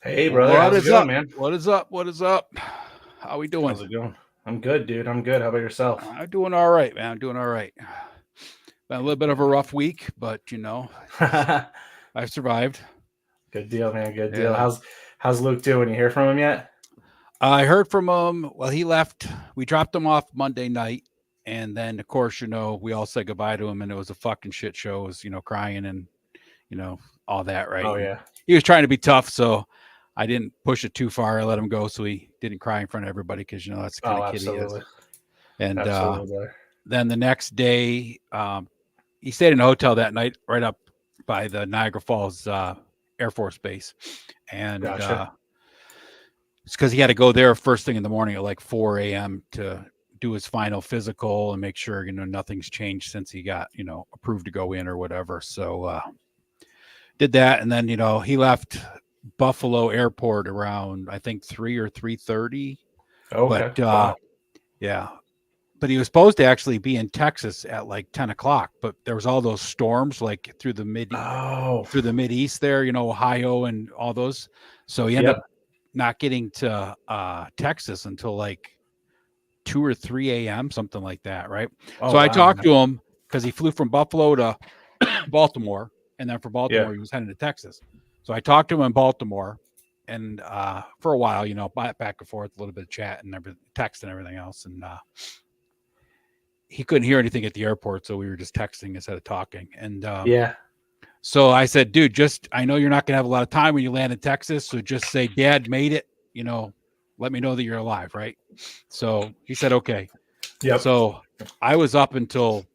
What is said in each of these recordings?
Hey, brother. How's it going, man? What is up? What is up? How we doing? How's it going? I'm good, dude. I'm good. How about yourself? I'm doing all right, man. I'm doing all right. Been a little bit of a rough week, but I've survived. Good deal, man. Good deal. Yeah. How's Luke doing? You hear from him yet? I heard from him. Well, he left. We dropped him off Monday night. And then, of course, we all said goodbye to him, and it was a fucking shit show. It was, crying and, all that, right? Oh And yeah. he was trying to be tough, so I didn't push it too far. I let him go so he didn't cry in front of everybody because, that's the kind Oh, of kid he is. absolutely. And Absolutely. then the next day, he stayed in a hotel that night right up by the Niagara Falls Air Force Base. And Gotcha. it's because he had to go there first thing in the morning at like 4 a.m. to do his final physical and make sure, nothing's changed since he got, approved to go in or whatever. So did that. And then, he left Buffalo Airport around, I think, 3 or 3:30. Okay. But Wow. yeah, but he was supposed to actually be in Texas at like 10 o'clock, but there was all those storms like through the Oh. mid east there, Ohio and all those. So he ended Yep. up not getting to Texas until like 2 or 3 a.m., something like that, right? Oh So I wow. talked to him because he flew from Buffalo to Baltimore, and then from Yeah. Baltimore he was heading to Texas. So I talked to him in Baltimore, and for a while, back and forth, a little bit of chat and text and everything else, and he couldn't hear anything at the airport, so we were just texting instead of talking. And Yeah. so I said, dude, I know you're not going to have a lot of time when you land in Texas, so just say, Dad made it, let me know that you're alive, right? So he said, okay. Yep. So I was up until,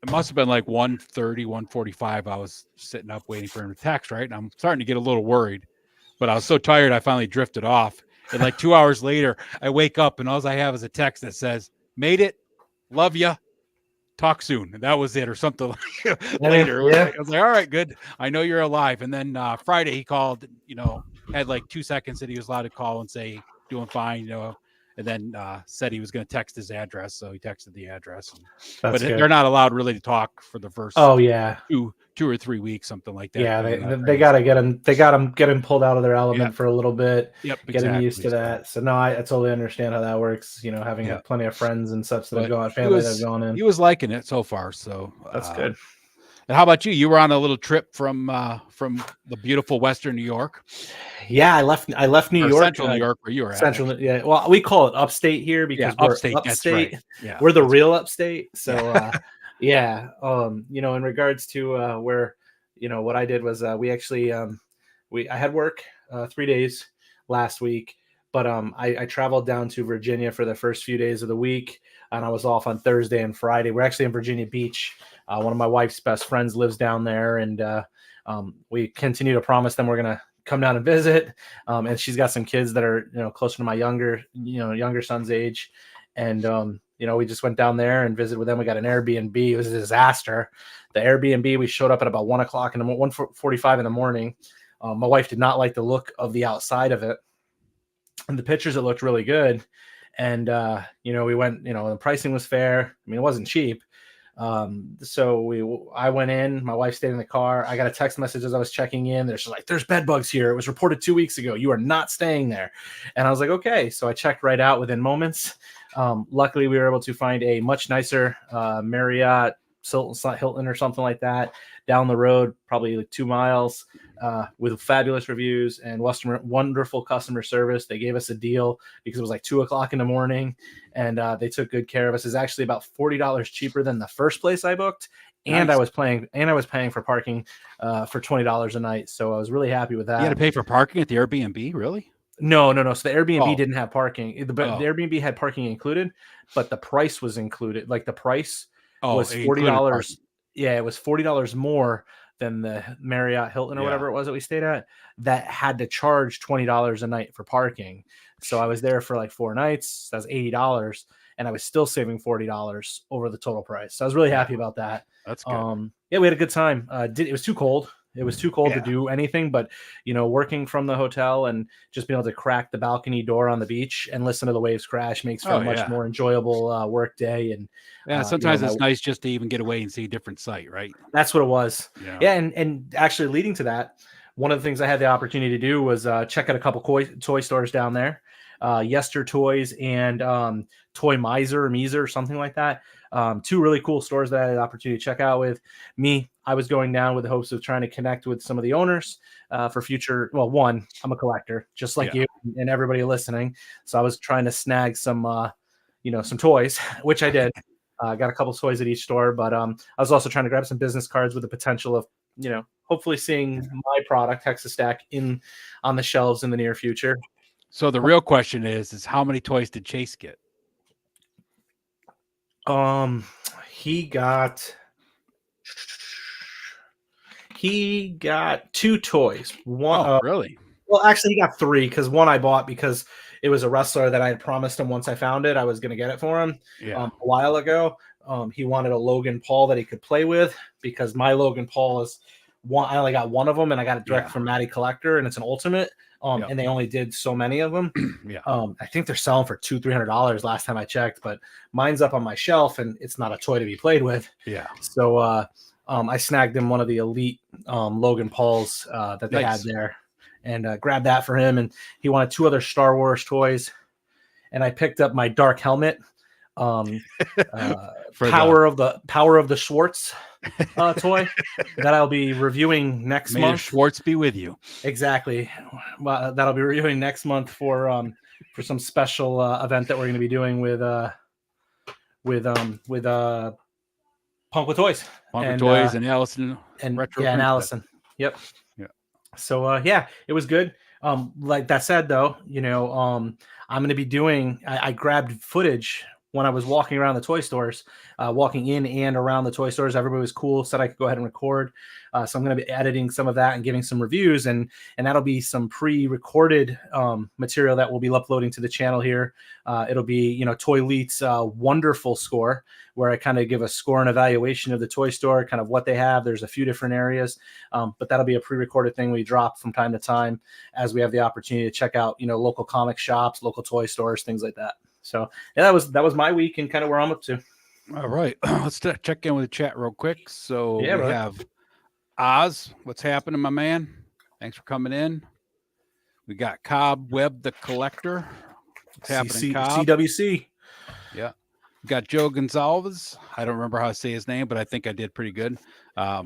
it must have been like 1:30, 1:45. I was sitting up waiting for him to text, right? And I'm starting to get a little worried, but I was so tired, I finally drifted off. And like 2 hours later, I wake up and all I have is a text that says, made it, love ya, talk soon. And that was it, or something later. Yeah. I was like, all right, good. I know you're alive. And then Friday he called, had like 2 seconds that he was allowed to call and say, doing fine, and then said he was going to text his address. So he texted the address. But That's good. they're not allowed really to talk for the first Oh yeah. 2 or 3 weeks, something like that. Yeah, they gotta get him. They got him. Get him pulled out of their element for a little bit. Yep, Get him exactly. used to that. So no, I totally understand how that works. Having had plenty of friends and such that have gone, family that have gone in. He was liking it so far. So That's good. And how about you? You were on a little trip from the beautiful Western New York. Yeah, I left New York, Central New York, where you were at. Central. Yeah, well, we call it upstate here because we're upstate. That's right. Yeah, we're the real upstate. So yeah, in regards to where what I did was we actually I had work 3 days last week, but I traveled down to Virginia for the first few days of the week, and I was off on Thursday and Friday. We're actually in Virginia Beach. One of my wife's best friends lives down there, and we continue to promise them we're gonna come down and visit. And she's got some kids that are closer to my younger son's age, and we just went down there and visited with them. We got an Airbnb. It was a disaster. The Airbnb, we showed up at about 1:00 in the 1:45 in the morning. My wife did not like the look of the outside of it. And the pictures, it looked really good. And, we went, the pricing was fair. I mean, it wasn't cheap. So I went in, my wife stayed in the car. I got a text message as I was checking in. There's like, there's bed bugs here. It was reported 2 weeks ago. You are not staying there. And I was like, okay. So I checked right out within moments. Luckily we were able to find a much nicer, Marriott, Hilton or something like that down the road, probably like 2 miles, with fabulous reviews and wonderful customer service. They gave us a deal because it was like 2:00 in the morning, and they took good care of us. It's actually about $40 cheaper than the first place I booked. And Nice. I was paying for parking for $20 a night. So I was really happy with that. You had to pay for parking at the Airbnb, really? No. So the Airbnb didn't have parking. The Oh. Airbnb had parking included, but the price was included. Like the price was it $40. Yeah, it was $40 more than the Marriott Hilton or whatever it was that we stayed at, that had to charge $20 a night for parking. So I was there for like 4 nights. That was $80, and I was still saving $40 over the total price. So I was really happy about that. That's good. Yeah, we had a good time. It was too cold. It was too cold to do anything, but working from the hotel and just being able to crack the balcony door on the beach and listen to the waves crash makes for a much more enjoyable work day. And sometimes it's nice just to even get away and see a different sight, right? That's what it was. Yeah, and actually leading to that, one of the things I had the opportunity to do was check out a couple toy stores down there, Yester Toys and Toy Miser or Meezer or something like that. Two really cool stores that I had the opportunity to check out with me. I was going down with the hopes of trying to connect with some of the owners for future. Well, one, I'm a collector, just like you and everybody listening. So I was trying to snag some, some toys, which I did. Got a couple toys at each store, but I was also trying to grab some business cards with the potential of, hopefully seeing my product Hexastack on the shelves in the near future. So the real question is how many toys did Chase get? He got 2 toys. One, really? Well, actually, he got 3 because one I bought because it was a wrestler that I had promised him once I found it, I was going to get it for him a while ago. He wanted a Logan Paul that he could play with because my Logan Paul is one. I only got one of them, and I got it direct from Matty Collector, and it's an ultimate. And they only did so many of them. I think they're selling for $200-$300 last time I checked, but mine's up on my shelf, and it's not a toy to be played with. So I snagged him one of the elite Logan Pauls that they had there, and grabbed that for him. And he wanted 2 other Star Wars toys, and I picked up my Dark Helmet. Power of the Schwartz toy that I'll be reviewing next month. May Schwartz be with you. Exactly. Well, that'll be reviewing next month for some special event that we're going to be doing with Punk with Toys. And Allison and Retro. And Allison. Yep. Yeah. So it was good. Like that said though, I'm going to be doing. I grabbed footage when I was walking around the toy stores, walking in and around the toy stores. Everybody was cool, said I could go ahead and record. So I'm going to be editing some of that and giving some reviews, and that'll be some pre-recorded material that we'll be uploading to the channel here. It'll be, ToyLeet's wonderful score, where I kind of give a score and evaluation of the toy store, kind of what they have. There's a few different areas, but that'll be a pre-recorded thing we drop from time to time as we have the opportunity to check out, local comic shops, local toy stores, things like that. So that was my week and kind of where I'm up to. All right, let's check in with the chat real quick. So we have Oz. What's happening, my man? Thanks for coming in. We got Cobb Webb the Collector. What's happening, Cobb? CWC. Yeah. We got Joe Gonzalez. I don't remember how to say his name, but I think I did pretty good. I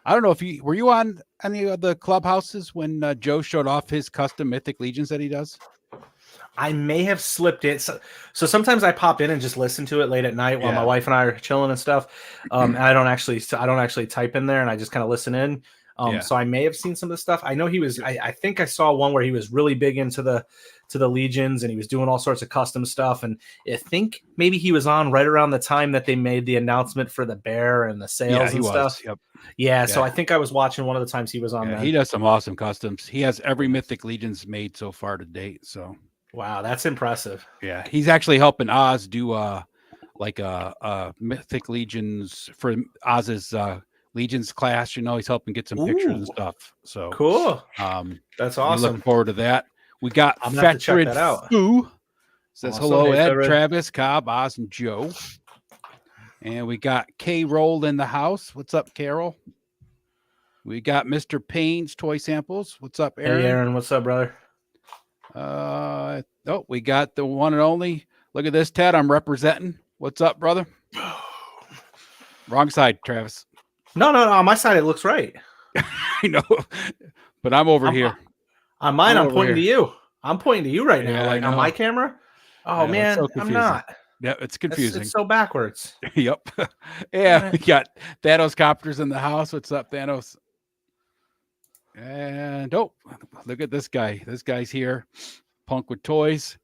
don't know if were you on any of the clubhouses when Joe showed off his custom Mythic Legions that he does? I may have slipped it. So sometimes I pop in and just listen to it late at night while my wife and I are chilling and stuff. And I don't actually type in there, and I just kind of listen in. So I may have seen some of the stuff. I know he was. I think I saw one where he was really big into the Legions, and he was doing all sorts of custom stuff. And I think maybe he was on right around the time that they made the announcement for the bear and the sales and stuff. Yep. Yeah. So I think I was watching one of the times he was on. He does some awesome customs. He has every Mythic Legions made so far to date. So. Wow, that's impressive. Yeah, he's actually helping Oz do Mythic Legions for Oz's Legions class. He's helping get some pictures and stuff. So cool. That's awesome. Looking forward to that. We got Fetrid Foo. Says awesome. Hello, Ed, Travis, Cobb, Oz, and Joe. And we got K Roll in the house. What's up, Carol? We got Mr. Payne's Toy Samples. What's up, Aaron? Hey, Aaron. What's up, brother? We got the one and only. Look at this, Ted. I'm representing. What's up, brother? Wrong side, Travis. No. On my side, it looks right. I know, but I'm over here. On mine, I'm pointing to you. I'm pointing to you right now, like on my camera. Oh man, so I'm not. Yeah, it's confusing. It's so backwards. Yep. Yeah, we got Thanos copters in the house. What's up, Thanos? And look at this guy. This guy's here. Punk with Toys.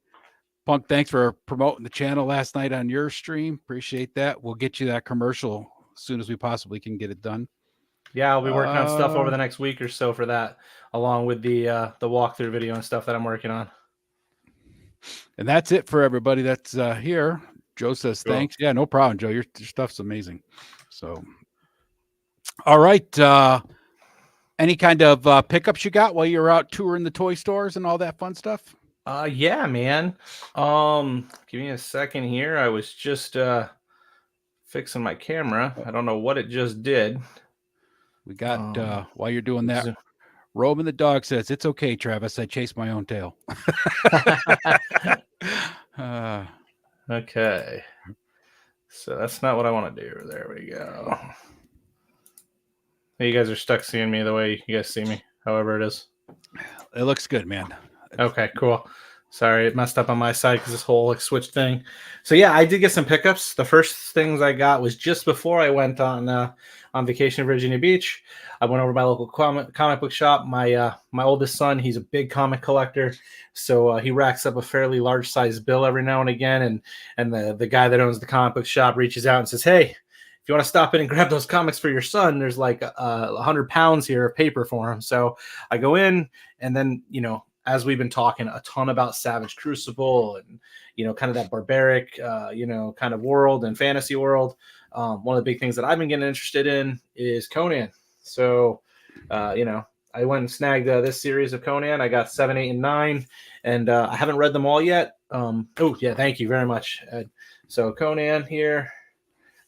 Punk, thanks for promoting the channel last night on your stream. Appreciate that. We'll get you that commercial as soon as we possibly can get it done. Yeah, I'll be working on stuff over the next week or so for that, along with the walkthrough video and stuff that I'm working on. And that's it for everybody that's here. Joe says thanks. Yeah, no problem, Joe. Your stuff's amazing. So, all right. Any kind of pickups you got while you're out touring the toy stores and all that fun stuff? Yeah, man. Give me a second here. I was just fixing my camera. I don't know what it just did. We got while you're doing that, Roman the dog says, "It's okay, Travis. I chase my own tail." Okay. So that's not what I want to do. There we go. You guys are stuck seeing me the way you guys see me, however it is. It looks good, man. Okay, cool. Sorry, it messed up on my side because this whole like switch thing. So yeah, I did get some pickups. The first things I got was just before I went on vacation in Virginia Beach. I went over to my local comic book shop. My oldest son, he's a big comic collector, so he racks up a fairly large size bill every now and again. And the guy that owns the comic book shop reaches out and says, "Hey, if you want to stop in and grab those comics for your son, there's like 100 pounds here of paper for him." So I go in, and then as we've been talking a ton about Savage Crucible and, kind of that barbaric, kind of world and fantasy world. One of the big things that I've been getting interested in is Conan. So, I went and snagged this series of Conan. I got 7, 8, and 9, and I haven't read them all yet. Thank you very much, Ed. So Conan here,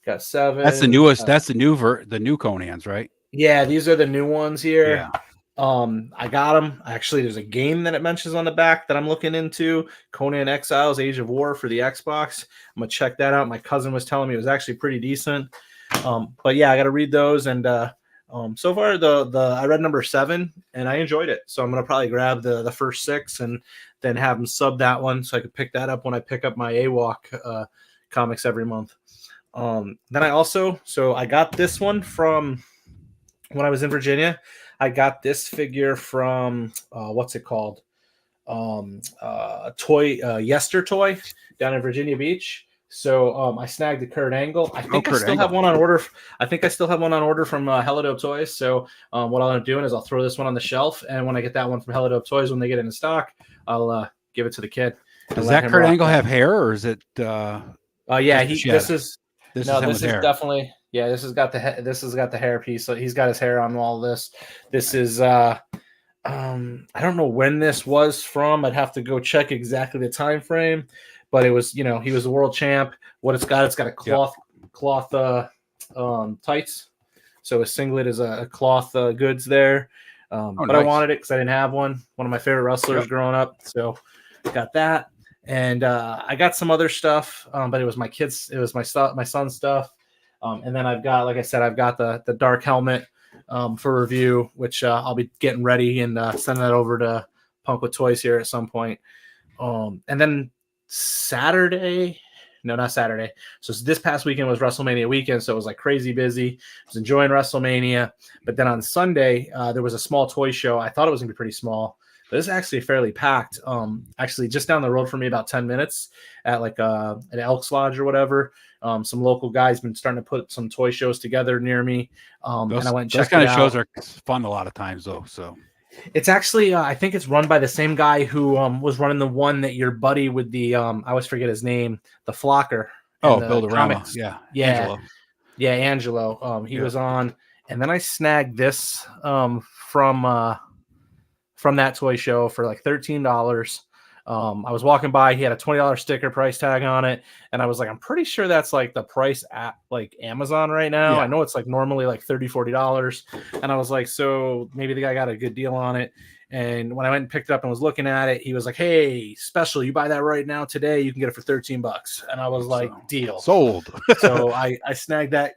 got 7. That's the newest. That's the new Conans, right? Yeah, these are the new ones here. Yeah. I got them. Actually, there's a game that it mentions on the back that I'm looking into, Conan Exiles: Age of War for the Xbox. I'm gonna check that out. My cousin was telling me it was actually pretty decent. But yeah, I got to read those. And so far, I read number 7 and I enjoyed it. So I'm gonna probably grab the first 6 and then have them sub that one so I could pick that up when I pick up my AWalk comics every month. Then I got this one from when I was in Virginia. I got this figure from what's it called? Yester Toy down in Virginia Beach. So I snagged the Kurt Angle. I think I still have one on order. I think I still have one on order from Helidope Toys. So what I'll end up doing is I'll throw this one on the shelf, and when I get that one from Helidope Toys, when they get it in stock, I'll give it to the kid. Does that Kurt Angle have hair, or is it? Yeah, this is definitely. Yeah, this has got the hair piece. So he's got his hair on all this. This is I don't know when this was from. I'd have to go check exactly the time frame, but it was, he was the world champ. What it's got a cloth tights. So his singlet is a cloth goods there. But nice. I wanted it because I didn't have one. One of my favorite wrestlers growing up. So got that. And I got some other stuff, but it was my son's stuff. And then I've got, like I said, I've got the dark helmet for review, which I'll be getting ready and sending that over to Punk with Toys here at some point. And then not Saturday. So this past weekend was WrestleMania weekend, so it was like crazy busy. I was enjoying WrestleMania. But then on Sunday, there was a small toy show. I thought it was going to be pretty small, but it's actually fairly packed. Actually, just down the road from me, about 10 minutes at like an Elks Lodge or whatever. Some local guys been starting to put some toy shows together near me. And I went and checked it out. Those kind of shows are fun a lot of times, though. So it's actually, I think it's run by the same guy who was running the one that your buddy with the, I always forget his name, the Flocker. Oh, Build-A-Rama. Yeah. Angelo. He was on. And then I snagged this from that toy show for like $13. I was walking by, he had a $20 sticker price tag on it, and I was like, I'm pretty sure that's like the price at like Amazon right now. I know it's like normally like $30-$40, and I was like, so maybe the guy got a good deal on it. And when I went and picked it up and was looking at it, he was like, hey, special, you buy that right now today, you can get it for $13. And I was like, deal, sold. So I snagged that.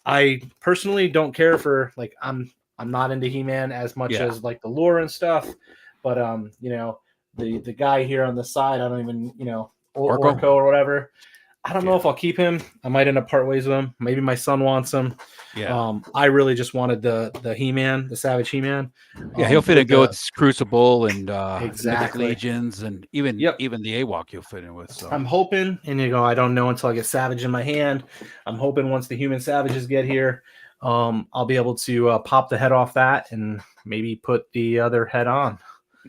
I personally don't care for, like, I'm not into He-Man as much as like the lore and stuff, but the guy here on the side, I don't even, Orko or whatever. I don't know if I'll keep him. I might end up part ways with him. Maybe my son wants him. Yeah. I really just wanted the He-Man, the Savage He-Man. He'll fit in good with Crucible and exactly Legions, and even the AWalk you'll fit in with. So I'm hoping, and I don't know until I get Savage in my hand. I'm hoping once the human Savages get here, I'll be able to pop the head off that and maybe put the other head on.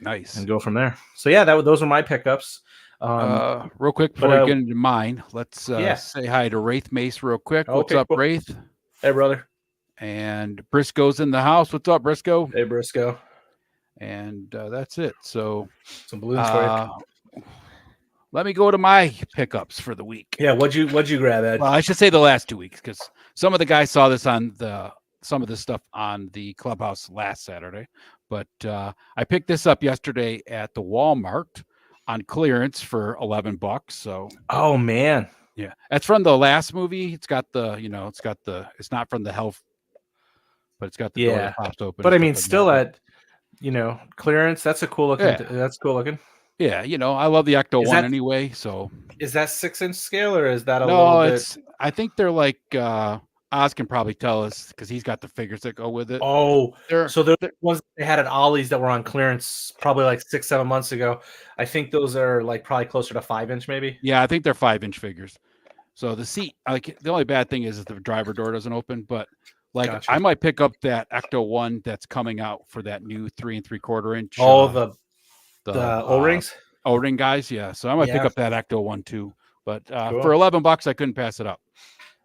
Nice. And go from there. So yeah, those are my pickups. Real quick before we get into mine, let's say hi to Wraith Mace real quick. What's up, cool. Wraith? Hey, brother. And Briscoe's in the house. What's up, Briscoe? Hey, Briscoe. And that's it. So some balloons for you. Let me go to my pickups for the week. Yeah, what'd you grab, Ed? Well, I should say the last 2 weeks, because some of the guys saw this on the some of this stuff on the clubhouse last Saturday, but I picked this up yesterday at the Walmart on clearance for $11. So Oh man. yeah, that's from the last movie. It's got the, it's not from the health, but it's got the door Yeah. that pops open But and I stuff mean, like that. still But at, clearance. That's a cool looking. yeah, That's cool looking. yeah, I love the Ecto Is one that anyway. So is that 6-inch scale or is that a little no, bit? I think they're like Oz can probably tell us because he's got the figures that go with it. Oh, They're, so those they're ones they had at Ollie's that were on clearance probably like 6-7 months ago. I think those are like probably closer to 5-inch, maybe. yeah, I think they're 5-inch figures. So the seat, like the only bad thing is the driver door doesn't open, but like Gotcha. I might pick up that Ecto one that's coming out for that new 3 3/4 inch Oh, the the O-rings. O-ring guys. Yeah, so I might pick Yeah, up that Ecto one too. But for cool. $11, I couldn't pass it up.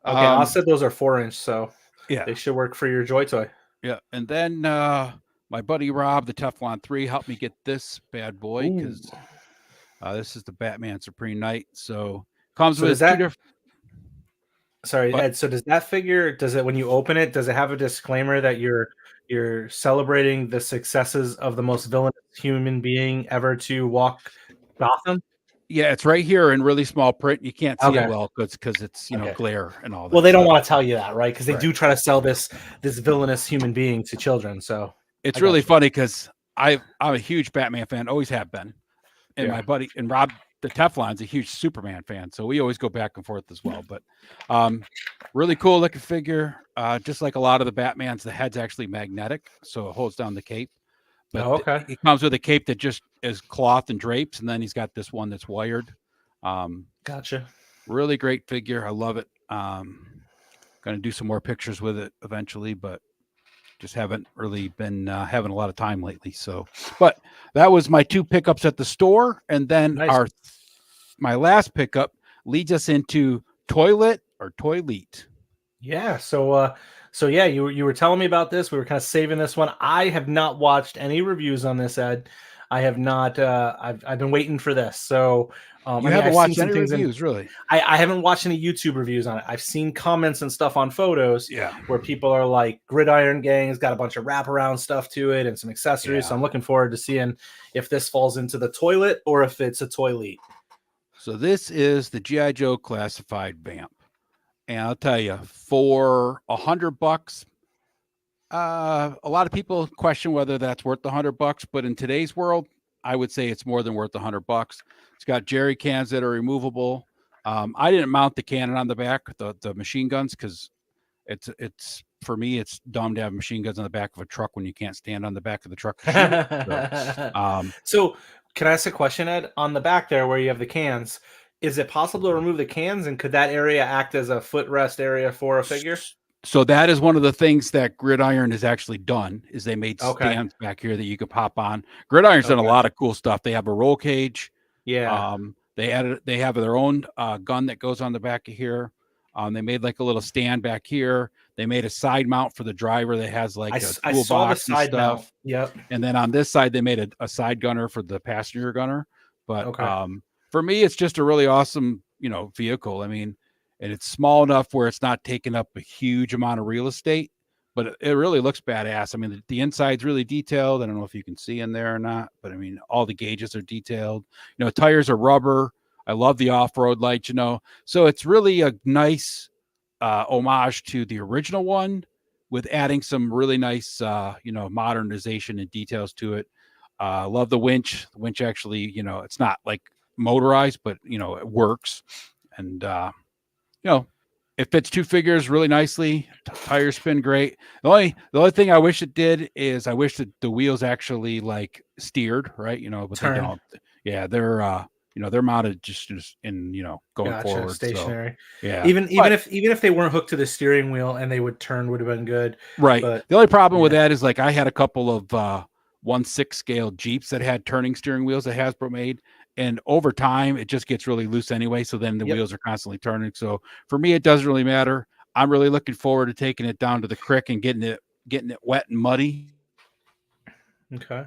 Okay, I said those are 4-inch, so Yeah, they should work for your Joy Toy. yeah, and then my buddy Rob, the Teflon 3, helped me get this bad boy Ooh. because this is the Batman Supreme Knight. So comes So does with two that? different. Sorry, But Ed. So does that figure? Does it when you open it? Does it have a disclaimer that you're celebrating the successes of the most villainous human being ever to walk Gotham? yeah, it's right here in really small print. You can't see it Okay. well because it's Okay. glare and all Well, that they don't stuff. want to tell you that, right? Because they Right. do try to sell this villainous human being to children. So It's I got really you. funny because I'm a huge Batman fan, always have been, and Yeah. my buddy and Rob the Teflon's a huge Superman fan, so we always go back and forth as well. But really cool looking figure. Just like a lot of the Batmans, the head's actually magnetic, so it holds down the cape. But Oh, okay. he comes with a cape that just is cloth and drapes, and then he's got this one that's wired. Gotcha. Really great figure. I love it. Going to do some more pictures with it eventually, but just haven't really been having a lot of time lately. So, but that was my 2 pickups at the store, and then Nice. my last pickup leads us into ToyLeet or ToyLeet. Yeah. So yeah, you were telling me about this. We were kind of saving this one. I have not watched any reviews on this, Ed. I have not. I've been waiting for this. So I You mean, haven't I've seen watched some any things in. reviews, really? I haven't watched any YouTube reviews on it. I've seen comments and stuff on photos Yeah, where people are like, Gridiron Gang's got a bunch of wraparound stuff to it and some accessories. So yeah. I'm looking forward to seeing if this falls into the toilet or if it's a ToyLeet. So this is the GI Joe classified vamp, and I'll tell you, for $100, a lot of people question whether that's worth the $100, but in today's world, I would say it's more than worth the $100. It's got jerry cans that are removable. I didn't mount the cannon on the back, the machine guns, because it's for me, it's dumb to have machine guns on the back of a truck when you can't stand on the back of the truck to shoot. So, can I ask a question, Ed? On the back there where you have the cans, is it possible to remove the cans and could that area act as a footrest area for a figure? So that is one of the things that Gridiron has actually done is they made Okay. stands back here that you could pop on. Gridiron's done a Okay. lot of cool stuff. They have a roll cage. Yeah. They have their own gun that goes on the back of here. They made like a little stand back here. They made a side mount for the driver that has like I a saw the toolbox and side mount. stuff. Yep. And then on this side, they made a side gunner for the passenger gunner. But Okay. for me, it's just a really awesome, vehicle. I mean, and it's small enough where it's not taking up a huge amount of real estate, but it really looks badass. I mean, the inside's really detailed. I don't know if you can see in there or not, but I mean, all the gauges are detailed. Tires are rubber. I love the off-road lights, so it's really a nice homage to the original one with adding some really nice, modernization and details to it. Love the winch. The winch actually, it's not like motorized, but it works. And it fits 2 figures really nicely. Tires spin great. The only thing I wish it did is I wish that the wheels actually like steered, right? But Turn. they don't. Yeah, they're mounted just in going Gotcha. forward. Stationary. So, yeah. Even if they weren't hooked to the steering wheel and they would turn would have been good. Right. But The only problem with that is like I had a couple of 1/6 scale Jeeps that had turning steering wheels that Hasbro made. And over time, it just gets really loose anyway. So then the wheels are constantly turning. So for me, it doesn't really matter. I'm really looking forward to taking it down to the creek and getting it wet and muddy. Okay.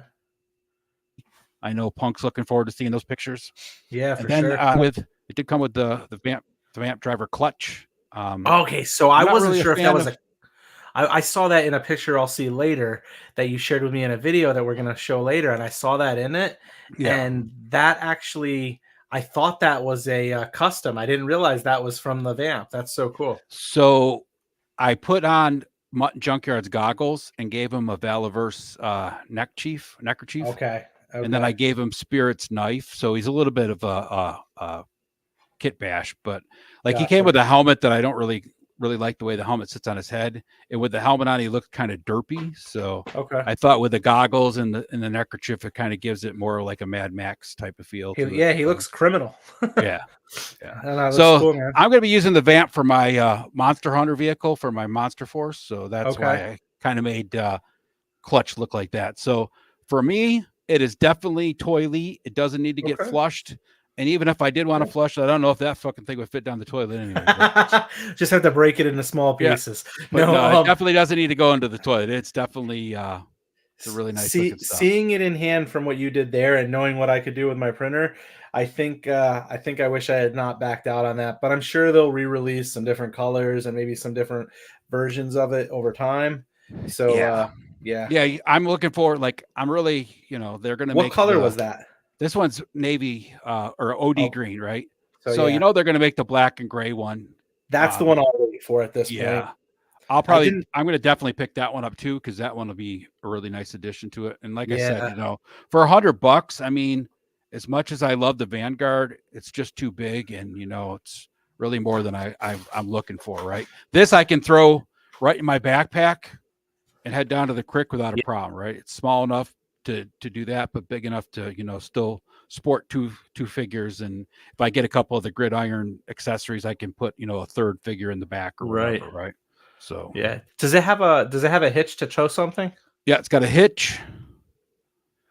I know Punk's looking forward to seeing those pictures. Yeah, And for then sure. it did come with the vamp driver clutch. Okay, so I'm I not wasn't really a sure if that fan was of- I saw that in a picture I'll see later that you shared with me in a video that we're gonna show later, and I saw that in it, Yeah. and that actually I thought that was a custom. I didn't realize that was from the vamp. That's so cool. So I put on Mutton Junkyard's goggles and gave him a Valaverse neckerchief, Okay. and then I Okay. gave him Spirit's knife. So he's a little bit of a kit bash, but like he came Gotcha. with a helmet that I don't really like the way the helmet sits on his head, and with the helmet on, he looked kind of derpy. So Okay. I thought with the goggles and the neckerchief, it kind of gives it more like a Mad Max type of feel to it. Yeah, he looks criminal. Yeah, yeah. I don't know, looks So cool, man. I'm going to be using the vamp for my Monster Hunter vehicle for my Monster Force. So that's why Okay. I kind of made Clutch look like that. So for me, it is definitely ToyLeet. It doesn't need to get Okay. flushed. And even if I did want to flush it, I don't know if that fucking thing would fit down the toilet anyway. Just have to break it into small Yeah, pieces. but No, no, it definitely doesn't need to go into the toilet. It's definitely it's a really nice looking stuff. seeing it in hand from what you did there and knowing what I could do with my printer, I think I wish I had not backed out on that. But I'm sure they'll re-release some different colors and maybe some different versions of it over time. So Yeah. yeah. Yeah, I'm looking forward. Like, I'm really, they're going to What make color was that? this one's navy or OD Oh, green, right? so So, yeah, they're going to make the black and gray one. that's the one I'll wait for at this point. Yeah. I didn't. I'm going to definitely pick that one up too, because that one will be a really nice addition to it. And like I said, Yeah. for $100, I mean, as much as I love the Vanguard, it's just too big, and it's really more than I'm looking for. Right, this I can throw right in my backpack and head down to the creek without a problem. Right, it's small enough to do that, but big enough to still sport two figures. And if I get a couple of the gridiron accessories, I can put a third figure in the back or Right. whatever. Right. So Yeah. Does it have a hitch to tow something? yeah, it's got a hitch.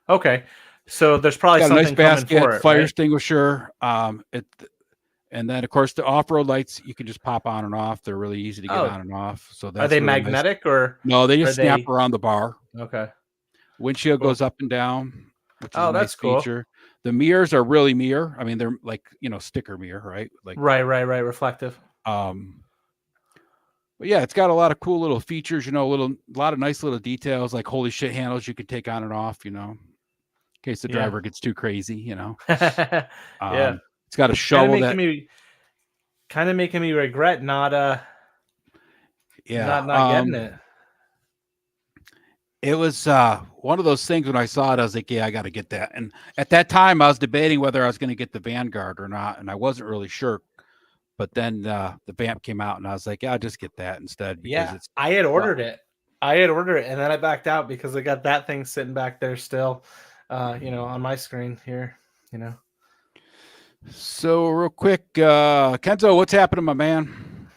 Okay. So there's probably Got a nice something coming basket, for it, fire right? extinguisher. And then of course the off-road lights you can just pop on and off. They're really easy to get Oh, on and off. So are that's they really nice. magnetic or No, they are just snap they around the bar. okay? Windshield Cool. goes up and down, which is Oh, a nice that's cool. feature. The mirrors are really mirror. I mean, they're like, sticker mirror, right? Like Right, reflective. But yeah, it's got a lot of cool little features, a lot of nice little details, like holy shit handles you can take on and off, in case the driver gets too crazy, Yeah. It's got a shovel that Kind of making me regret not yeah. not getting it. It was one of those things when I saw it, I was like, yeah, I got to get that. And at that time, I was debating whether I was going to get the Vanguard or not, and I wasn't really sure. But then the Vamp came out, and I was like, yeah, I'll just get that instead because it's. I had ordered it. And then I backed out because I got that thing sitting back there still, on my screen here. So real quick, Kenzo, what's happening, my man?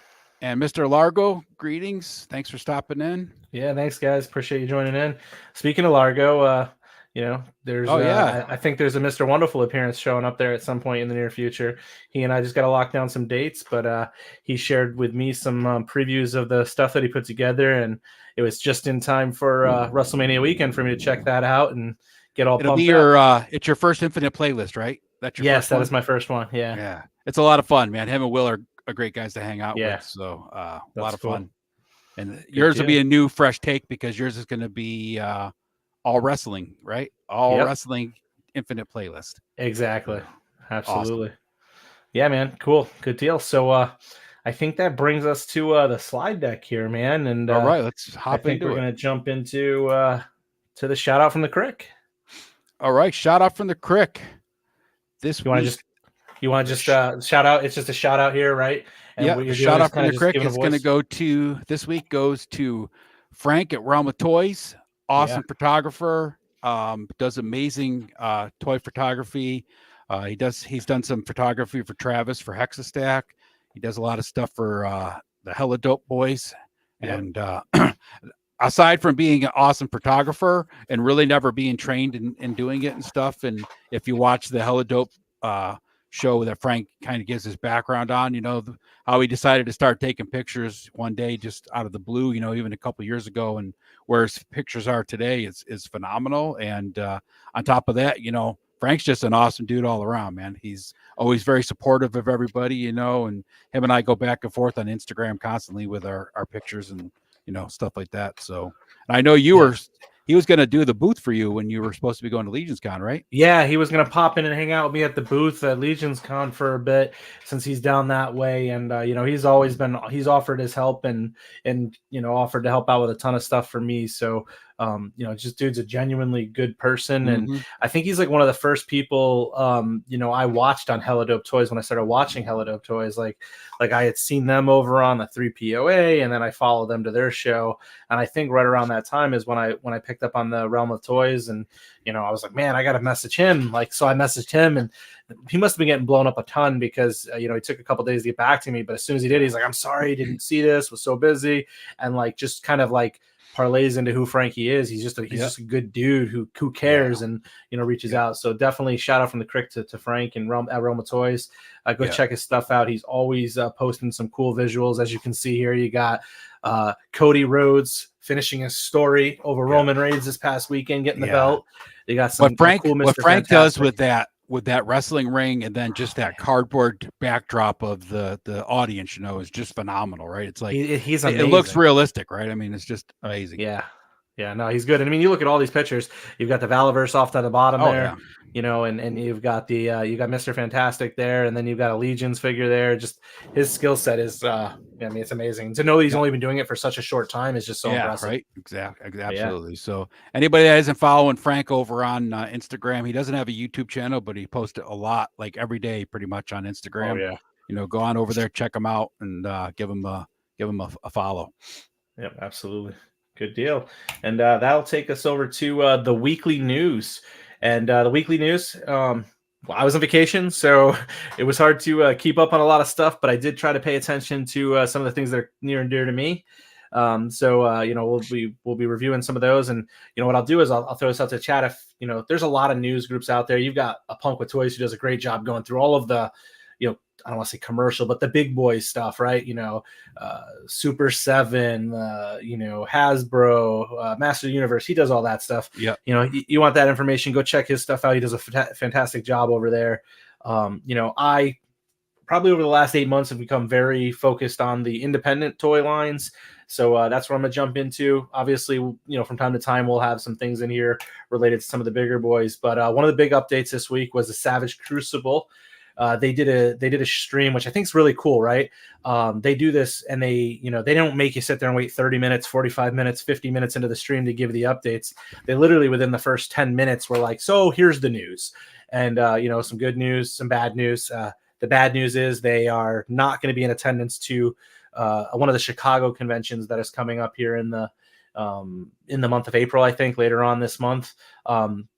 And Mr. Largo, greetings. Thanks for stopping in. Yeah, thanks, guys. Appreciate you joining in. Speaking of Largo, there's I think there's a Mr. Wonderful appearance showing up there at some point in the near future. He and I just got to lock down some dates, but he shared with me some previews of the stuff that he put together, and it was just in time for WrestleMania weekend for me to check that out and get all It'll pumped be up. it's your first Infinite playlist, right? That's your Yes, first that one? is my first one. Yeah. Yeah. It's a lot of fun, man. Him and Will are great guys to hang out with. So a lot of fun. And yours will be a new, fresh take because yours is going to be all wrestling, right? All wrestling Infinite playlist. Exactly. Absolutely. Awesome. Yeah, man. Cool. Good deal. So I think that brings us to the slide deck here, man. And all right, let's hop into it. I think we're going to jump into to the shout out from the crick. All right, shout out from the crick. You want to just shout out? It's just a shout out here, right? And yeah, what you're shout doing out from the crick. It's going to go to goes to Frank at Realm of Toys. Awesome photographer. Does amazing toy photography. He's done some photography for Travis for Hexastack. He does a lot of stuff for the Hella Dope Boys. And aside from being an awesome photographer and really never being trained in doing it and stuff, and if you watch the Hella Dope show that Frank kind of gives his background on, how he decided to start taking pictures one day just out of the blue, even a couple of years ago, and where his pictures are today is phenomenal. And on top of that, Frank's just an awesome dude all around, man. He's always very supportive of everybody, and him and I go back and forth on Instagram constantly with our pictures, and stuff like that. So, and I know he was going to do the booth for you when you were supposed to be going to Legion's Con, right? Yeah, he was gonna pop in and hang out with me at the booth at Legion's Con for a bit since he's down that way, and he's offered his help and offered to help out with a ton of stuff for me. So just dude's a genuinely good person, and Mm-hmm. I think he's like one of the first people I watched on Hella Dope Toys when I started watching Hella Dope Toys. Like I had seen them over on the 3POA, and then I followed them to their show, and I think right around that time is when I picked up on the Realm of Toys, and I was like, man, I got to message him. So I messaged him, and he must have been getting blown up a ton because, he took a couple days to get back to me. But as soon as he did, he's like, I'm sorry, didn't see this, was so busy. And just kind of parlays into who Frankie is. He's just a good dude who cares and, reaches out. So definitely shout out from the crick to Frank and at Realm of Toys. Go check his stuff out. He's always posting some cool visuals. As you can see here, you got Cody Rhodes finishing his story over Roman Reigns this past weekend, getting the belt. You got some what Frank does with that wrestling ring and then just that cardboard backdrop of the audience, is just phenomenal, right? It's like he's amazing. It looks realistic, right? I mean, it's just amazing. Yeah, no, he's good. And I mean, you look at all these pictures. You've got the Valaverse off to the bottom there, and you've got you got Mr. Fantastic there, and then you've got a Legion's figure there. Just his skill set is, it's amazing. To know he's only been doing it for such a short time is just so impressive. Right? Exactly, absolutely. So anybody that isn't following Frank over on Instagram, he doesn't have a YouTube channel, but he posts a lot, like every day, pretty much on Instagram. Oh yeah. Go on over there, check him out, and give him a follow. Yep, absolutely. Good deal. And that'll take us over to the weekly news. And the weekly news, I was on vacation, so it was hard to keep up on a lot of stuff, but I did try to pay attention to some of the things that are near and dear to me. We'll be reviewing some of those. And, what I'll do is I'll throw this out to chat. If, there's a lot of news groups out there. You've got a Punk with Toys who does a great job going through all of the, I don't want to say commercial, but the big boy stuff, right? Super 7, Hasbro, Master Universe. He does all that stuff. Yeah. You want that information, go check his stuff out. He does a fantastic job over there. I probably over the last 8 months have become very focused on the independent toy lines. So that's where I'm going to jump into. Obviously, from time to time, we'll have some things in here related to some of the bigger boys. But one of the big updates this week was the Savage Crucible. They did a stream, which I think is really cool, right? They do this and they don't make you sit there and wait 30 minutes, 45 minutes, 50 minutes into the stream to give the updates. They literally within the first 10 minutes were like, so here's the news. And, some good news, some bad news. The bad news is they are not going to be in attendance to one of the Chicago conventions that is coming up here in the month of April, I think later on this month,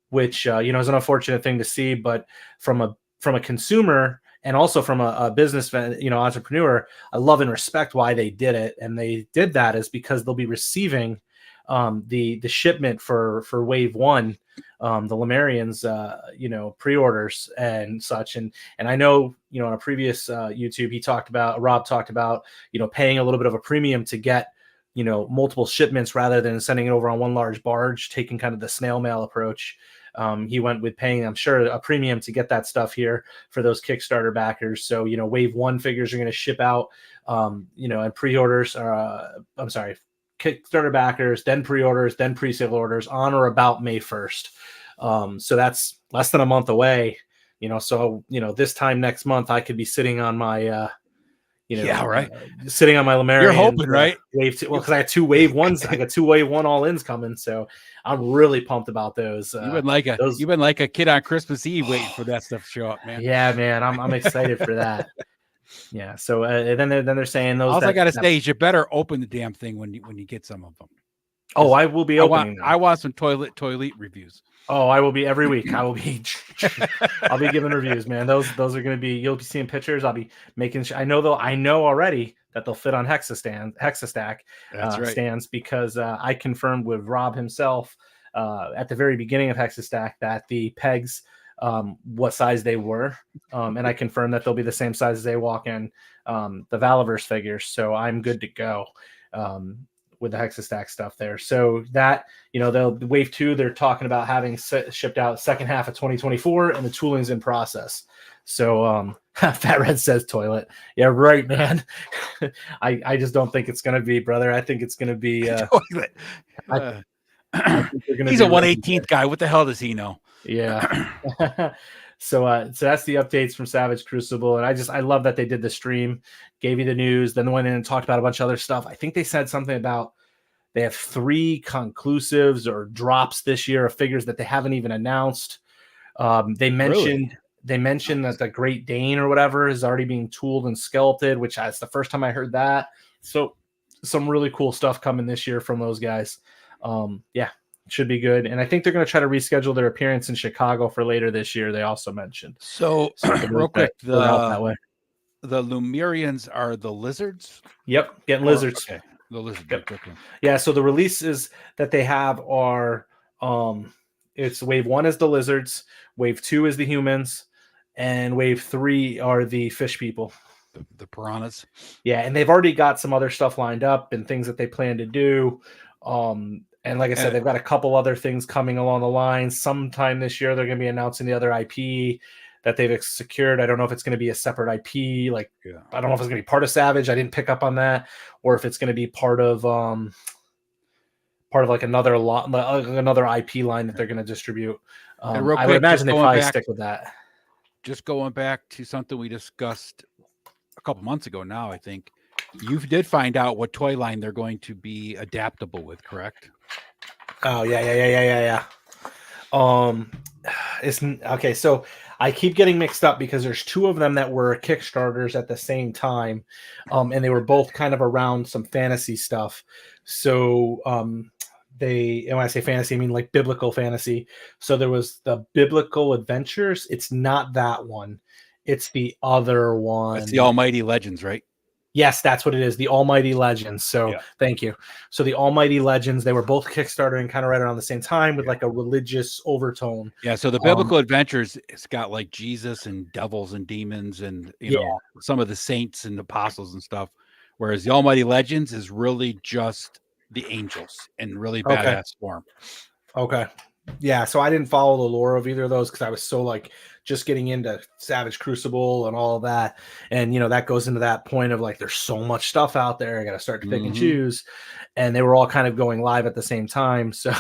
which, is an unfortunate thing to see, but from a consumer and also from a business, entrepreneur, I love and respect why they did it. And they did that is because they'll be receiving the shipment for wave 1, the Lemurians, pre-orders and such. And I know, on a previous YouTube, Rob talked about, paying a little bit of a premium to get, multiple shipments rather than sending it over on one large barge, taking kind of the snail mail approach. He went with paying, I'm sure, a premium to get that stuff here for those Kickstarter backers. So, wave 1 figures are going to ship out, and pre-orders, Kickstarter backers, then pre-orders, then pre-sale orders on or about May 1st. So that's less than a month away, so, this time next month, I could be sitting on my, sitting on my Lemurian. You're hoping, right? Wave 2. Well, because I had 2 wave 1s. I got 2 wave 1 all-ins coming, so I'm really pumped about those. You've been like a kid on Christmas Eve waiting for that stuff to show up, man. Yeah, man, I'm excited for that. Yeah. So then they're saying those. All I gotta say is you better open the damn thing when you get some of them. Oh, I will be opening. I want some ToyLeet reviews. Oh, I will be every week. I'll be giving reviews, man. Those are going to be, you'll be seeing pictures. I'll be making sure. I know already that they'll fit on Hexastack stands because I confirmed with Rob himself at the very beginning of Hexastack that the pegs, what size they were. And I confirmed that they'll be the same size as they walk in the Valaverse figures. So I'm good to go. With the Hexastack stuff there. So that, they'll wave 2, they're talking about having shipped out second half of 2024 and the tooling's in process. So Fat Red says toilet. Yeah, right, man. I just don't think it's gonna be, brother. I think it's gonna be Toilet. I think they're gonna He's be a ready. 1/18th guy. What the hell does he know? Yeah. So that's the updates from Savage Crucible, and I love that they did the stream, gave you the news, then went in and talked about a bunch of other stuff. I think they said something about they have 3 conclusives or drops this year of figures that they haven't even announced. They mentioned Really? that the Great Dane or whatever is already being tooled and sculpted, which that's the first time I heard that. So some really cool stuff coming this year from those guys. Yeah, should be good. And I think they're going to try to reschedule their appearance in Chicago for later this year. They also mentioned. So real quick, that the Lumerians are the lizards? Yep, getting lizards. Okay, the lizard. Yep. Okay. Yeah, so the releases that they have are it's wave 1 is the lizards, wave 2 is the humans, and wave 3 are the fish people. The piranhas. Yeah, and they've already got some other stuff lined up and things that they plan to do. And like I said, they've got a couple other things coming along the line. Sometime this year, they're going to be announcing the other IP that they've secured. I don't know if it's going to be a separate IP. I don't know if it's going to be part of Savage. I didn't pick up on that, or if it's going to be part of like another IP line that they're going to distribute. I would imagine they probably stick with that. Just going back to something we discussed a couple months ago now, I think you did find out what toy line they're going to be adaptable with, correct? Oh, yeah. It's okay. So I keep getting mixed up because there's 2 of them that were Kickstarters at the same time. And they were both kind of around some fantasy stuff. So, and when I say fantasy, I mean like biblical fantasy. So there was the Biblical Adventures. It's not that one. It's the other one. It's the Almighty Legends, right? Yes, that's what it is. The Almighty Legends. So Thank you. So the Almighty Legends, they were both Kickstarter and kind of right around the same time with like a religious overtone. Yeah. So the Biblical Adventures, it's got like Jesus and devils and demons and, you know, some of the saints and apostles and stuff. Whereas the Almighty Legends is really just the angels in really badass form. Okay. Yeah. So I didn't follow the lore of either of those because I was so like just getting into Savage Crucible and all of that. And, you know, that goes into that point of like, there's so much stuff out there. I got to start to pick and choose. And they were all kind of going live at the same time. So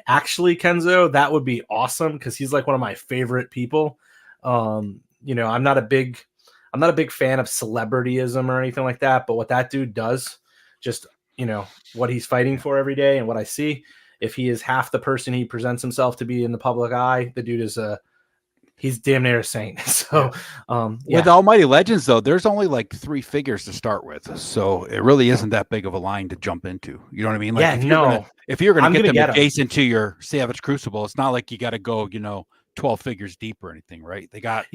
actually, Kenzo, that would be awesome because he's like one of my favorite people. You know, I'm not a big fan of celebrityism or anything like that. But what that dude does, just, you know, what he's fighting for every day and what I see, if he is half the person he presents himself to be in the public eye, the dude is he's damn near a saint. So, with Almighty Legends, though, there's only like 3 figures to start with, so it really isn't that big of a line to jump into. You know what I mean? Like, if you're gonna get them adjacent to your Savage Crucible, it's not like you got to go, you know, 12 figures deep or anything, right? They got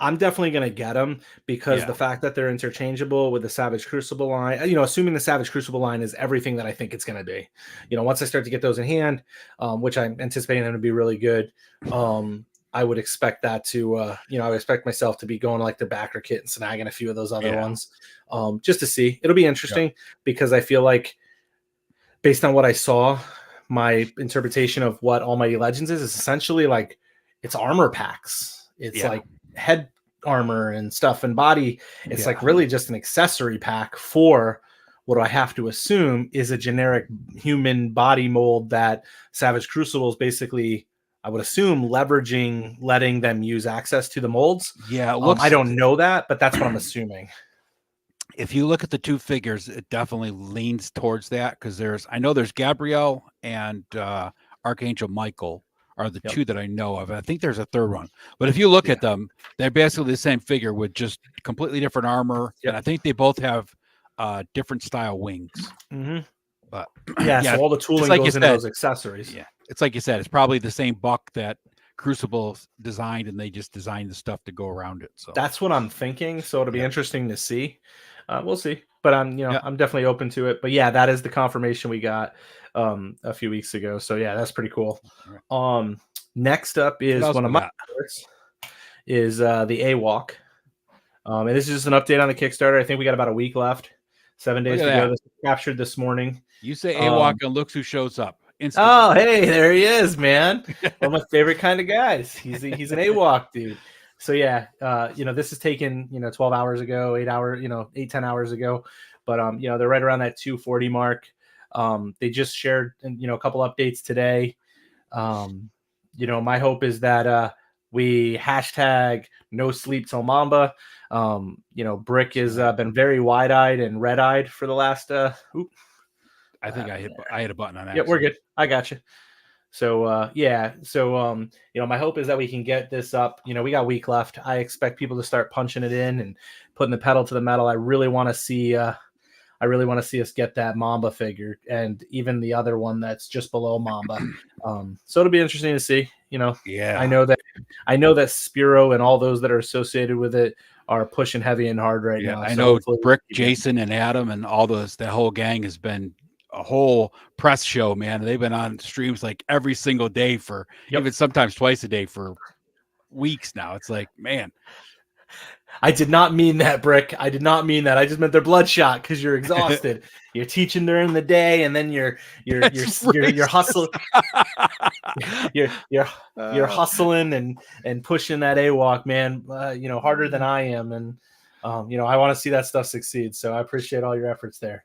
I'm definitely going to get them because the fact that they're interchangeable with the Savage Crucible line, you know, assuming the Savage Crucible line is everything that I think it's going to be, you know, once I start to get those in hand, which I'm anticipating them to be really good. I would expect that to, you know, I would expect myself to be going like the backer kit and snagging a few of those other ones, just to see. It'll be interesting because I feel like based on what I saw, my interpretation of what Almighty Legends is essentially like it's armor packs. It's like head armor and stuff and body. It's like really just an accessory pack for what I have to assume is a generic human body mold that Savage Crucible is basically, I would assume, leveraging, letting them use access to the molds. Yeah, it looks, I don't know that, but that's what I'm assuming. If you look at the 2 figures, it definitely leans towards that because I know there's Gabrielle and Archangel Michael are the 2 that I know of. And I think there's a 3rd one. But if you look at them, they're basically the same figure with just completely different armor. And I think they both have different style wings. But so all the tooling goes into those accessories. Yeah, it's like you said, it's probably the same buck that Crucible designed, and they just designed the stuff to go around it. So that's what I'm thinking. So it'll be interesting to see. We'll see. But I'm definitely open to it. But yeah, that is the confirmation we got a few weeks ago. So yeah, that's pretty cool. Next up is one of my favorites is the A-Walk. And this is just an update on the Kickstarter. I think we got about a week left. 7 days to go. This was captured this morning. You say A-Walk and looks who shows up. Instantly. Oh, hey, there he is, man. One of my favorite kind of guys. He's an A-Walk dude. So yeah, this is taken 12 hours ago, 8 hours, 8-10 hours ago, but they're right around that 240 mark. They just shared a couple updates today. My hope is that we hashtag no sleep till Mamba. Brick has been very wide eyed and red eyed for the last. I think I hit a button on Yeah, we're accident. good. I got you. So my hope is that we can get this up. We got a week left. I expect people to start punching it in and putting the pedal to the metal. I really want to see us get that Mamba figure and even the other one that's just below Mamba. So it'll be interesting to see. Yeah. I know that Spiro and all those that are associated with it are pushing heavy and hard right now. I So know hopefully Brick, Jason, and Adam, and all that whole gang has been a whole press show, man. They've been on streams like every single day for even sometimes twice a day for weeks now. It's like, man. I did not mean that, Brick. I did not mean that. I just meant they're bloodshot because you're exhausted. You're teaching during the day, and then you're hustling. you're hustling and pushing that AWOC, man. Harder than I am, and I want to see that stuff succeed. So I appreciate all your efforts there.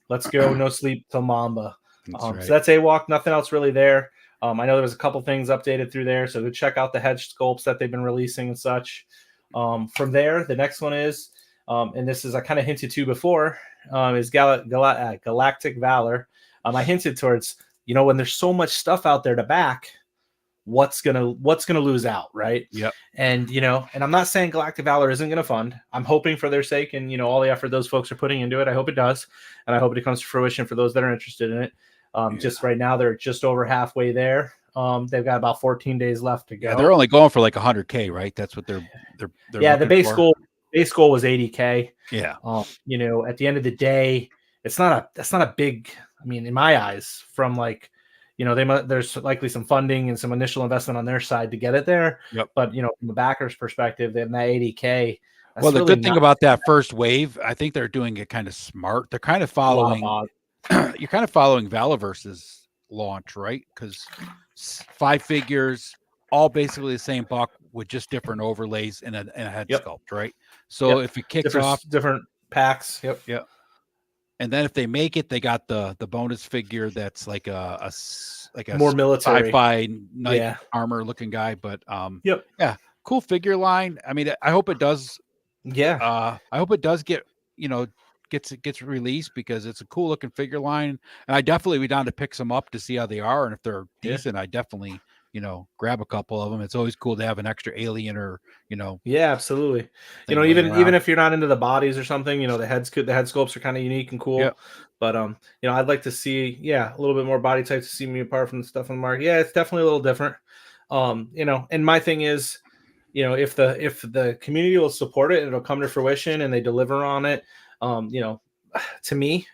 Let's go. No sleep till Mamba. Right. So that's AWOC. Nothing else really there. I know there was a couple things updated through there, so go check out the head sculpts that they've been releasing and such. From there, the next one is, and this is I kind of hinted to before, is Galactic Valor. I hinted towards, when there's so much stuff out there to back, what's gonna lose out, right? Yep. And and I'm not saying Galactic Valor isn't gonna fund. I'm hoping for their sake and all the effort those folks are putting into it. I hope it does, and I hope it comes to fruition for those that are interested in it. Just right now, they're just over halfway there. They've got about 14 days left to go. Yeah, they're only going for like 100K, right? That's what they're the base goal was 80K. Yeah. At the end of the day, that's not a big. I mean, in my eyes, from like, there's likely some funding and some initial investment on their side to get it there. Yep. But from a backer's perspective, then that 80K. Well, the good thing about that first wave, I think they're doing it kind of smart. They're kind of following. You're kind of following Valaverse's launch, right? Because 5 figures, all basically the same buck with just different overlays and a head sculpt, right? So if it kicks off, different packs, yep. And then if they make it, they got the bonus figure that's like a more military sci-fi knight armor looking guy, but cool figure line. I mean, I hope it does. Yeah. I hope it does get gets released because it's a cool looking figure line, and I definitely be down to pick some up to see how they are, and if they're decent, I definitely grab a couple of them. It's always cool to have an extra alien or Yeah, absolutely. Even if you're not into the bodies or something, the head sculpts are kind of unique and cool. But I'd like to see a little bit more body types to see me apart from the stuff on the market. Yeah, it's definitely a little different. And my thing is, if the community will support it, it'll come to fruition and they deliver on it. To me,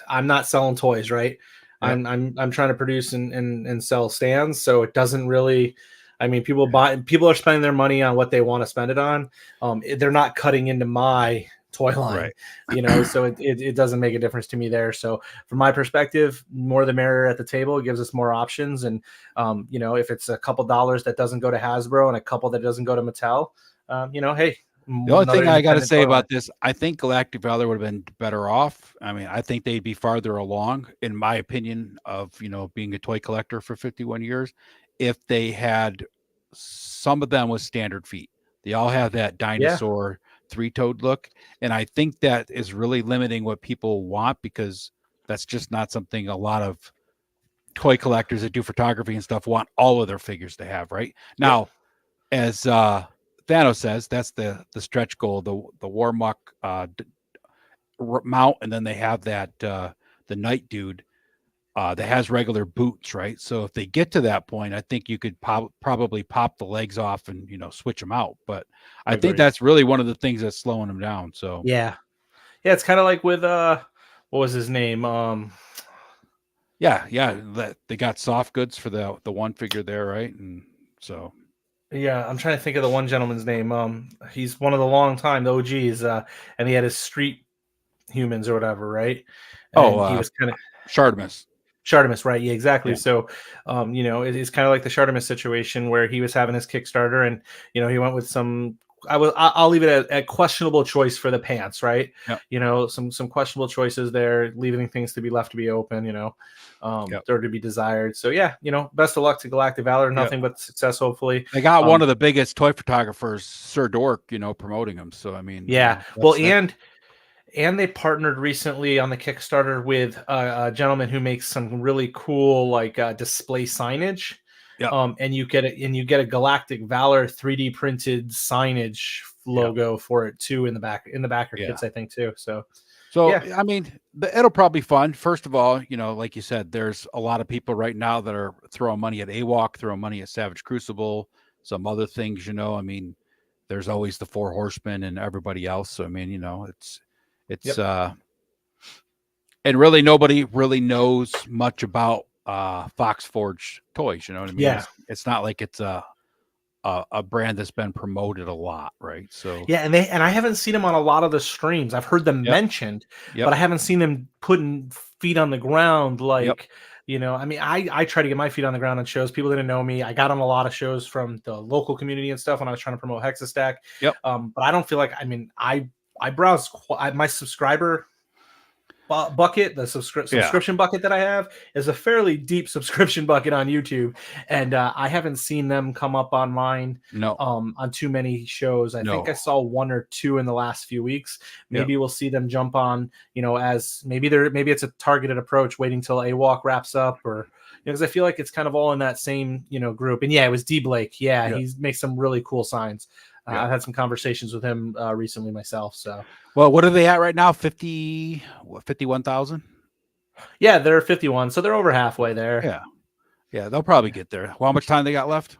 I'm not selling toys, right? I'm trying to produce and sell stands, so it doesn't really. I mean, people are spending their money on what they want to spend it on. They're not cutting into my toy line, right. So it doesn't make a difference to me there. So from my perspective, more the merrier at the table. It gives us more options, and if it's a couple dollars that doesn't go to Hasbro and a couple that doesn't go to Mattel, hey. The only thing I got to say about this, I think Galactic Valor would have been better off. I mean, I think they'd be farther along, in my opinion, of being a toy collector for 51 years, if they had some of them with standard feet. They all have that dinosaur 3-toed look, and I think that is really limiting what people want because that's just not something a lot of toy collectors that do photography and stuff want all of their figures to have. Right now, as Thanos says, that's the stretch goal, the Warmuck mount, and then they have that the Knight dude that has regular boots, right? So if they get to that point, I think you could probably pop the legs off and switch them out. But I think that's really one of the things that's slowing them down. So it's kind of like with what was his name? They got soft goods for the one figure there, right? And so. Yeah, I'm trying to think of the one gentleman's name. He's one of the long time OGs, and he had his street humans or whatever, right? And he was kind of Shardamus. Shartimus, right? Yeah, exactly. Yeah. So, it's kind of like the Shartimus situation where he was having his Kickstarter, and he went with some. I'll leave it at questionable choice for the pants, right? Yep. Some questionable choices there, leaving things to be left to be open, Yep. or to be desired. So yeah, best of luck to Galactic Valor. Yep. Nothing but success, hopefully. They got one of the biggest toy photographers, Sir Dork, promoting them. So I mean, Yeah, well, that's and they partnered recently on the Kickstarter with a gentleman who makes some really cool like display signage. Yep. And you get a Galactic Valor 3D printed signage logo for it too in the backer Yeah. kits, I think too. So So, yeah, I mean, it'll probably be fun. First of all, like you said, there's a lot of people right now that are throwing money at AWOC, throwing money at Savage Crucible, some other things, I mean, there's always the Four Horsemen and everybody else. So, I mean, it's, yep. and really nobody really knows much about Fox Forge toys. You know what I mean? Yeah. It's not like it's a brand that's been promoted a lot, right? So Yeah, and I haven't seen them on a lot of the streams. I've heard them Yep. mentioned, Yep. but I haven't seen them putting feet on the ground Yep. like, I mean, I try to get my feet on the ground on shows. People didn't know me. I got on a lot of shows from the local community and stuff when I was trying to promote Hexastack. Yep. But I don't feel like, I mean, I browse my subscriber bucket, the subscription bucket that I have is a fairly deep subscription bucket on YouTube, and I haven't seen them come up on mine No. on too many shows. I think No. I saw one or two in the last few weeks. Maybe Yep. we'll see them jump on, as maybe it's a targeted approach, waiting till AWOC wraps up, or because I feel like it's kind of all in that same group. And yeah, it was D Blake. Yeah, Yep. he makes some really cool signs. Yep. I've had some conversations with him recently myself. So, well, what are they at right now? 51,000? yeah, they're 51, so they're over halfway there. Yeah, they'll probably get there. Well, how much time they got left?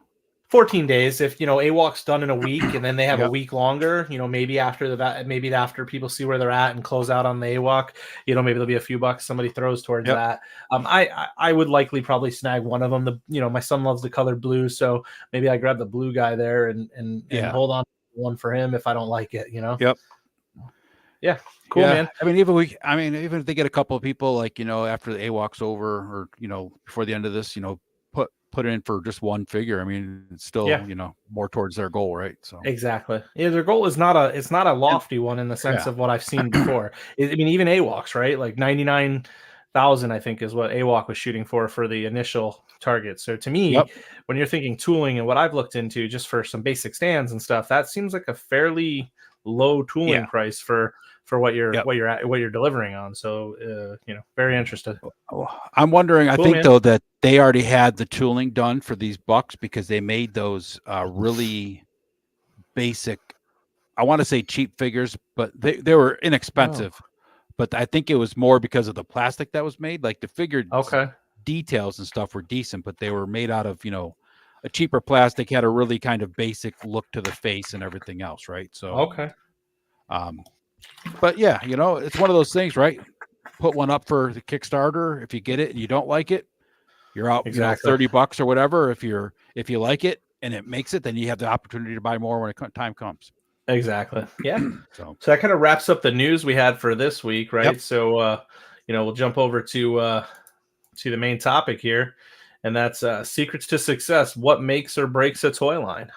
14 days. If AWOC's done in a week, and then they have Yep. a week longer, maybe after people see where they're at and close out on the AWOC, maybe there'll be a few bucks somebody throws towards Yep. that. I would likely probably snag one of them. My son loves the color blue, so maybe I grab the blue guy there and hold on to one for him if I don't like it. Yep. Yeah. Cool, man. I mean, even if they get a couple of people, like, after the AWOC's over, or, before the end of this, put it in for just one figure. I mean, it's still, more towards their goal, right? So exactly. Yeah, their goal is not a lofty one in the sense of what I've seen before. I mean, even AWOC's, right? Like 99,000, I think, is what AWOC was shooting for the initial target. So to me, when you're thinking tooling and what I've looked into just for some basic stands and stuff, that seems like a fairly low tooling price for what you're delivering on. So very interested. I'm wondering, I think, man. though, that they already had the tooling done for these bucks, because they made those really basic, I want to say cheap figures, but they were inexpensive. But I think it was more because of the plastic that was made. Like the figure details and stuff were decent, but they were made out of, a cheaper plastic, had a really kind of basic look to the face and everything else, right? So but yeah, it's one of those things, right? Put one up for the Kickstarter. If you get it and you don't like it, you're out, $30 or whatever. If you like it and it makes it, then you have the opportunity to buy more when time comes. Exactly. Yeah. So that kind of wraps up the news we had for this week, right? Yep. So we'll jump over to the main topic here, and that's secrets to success. What makes or breaks a toy line?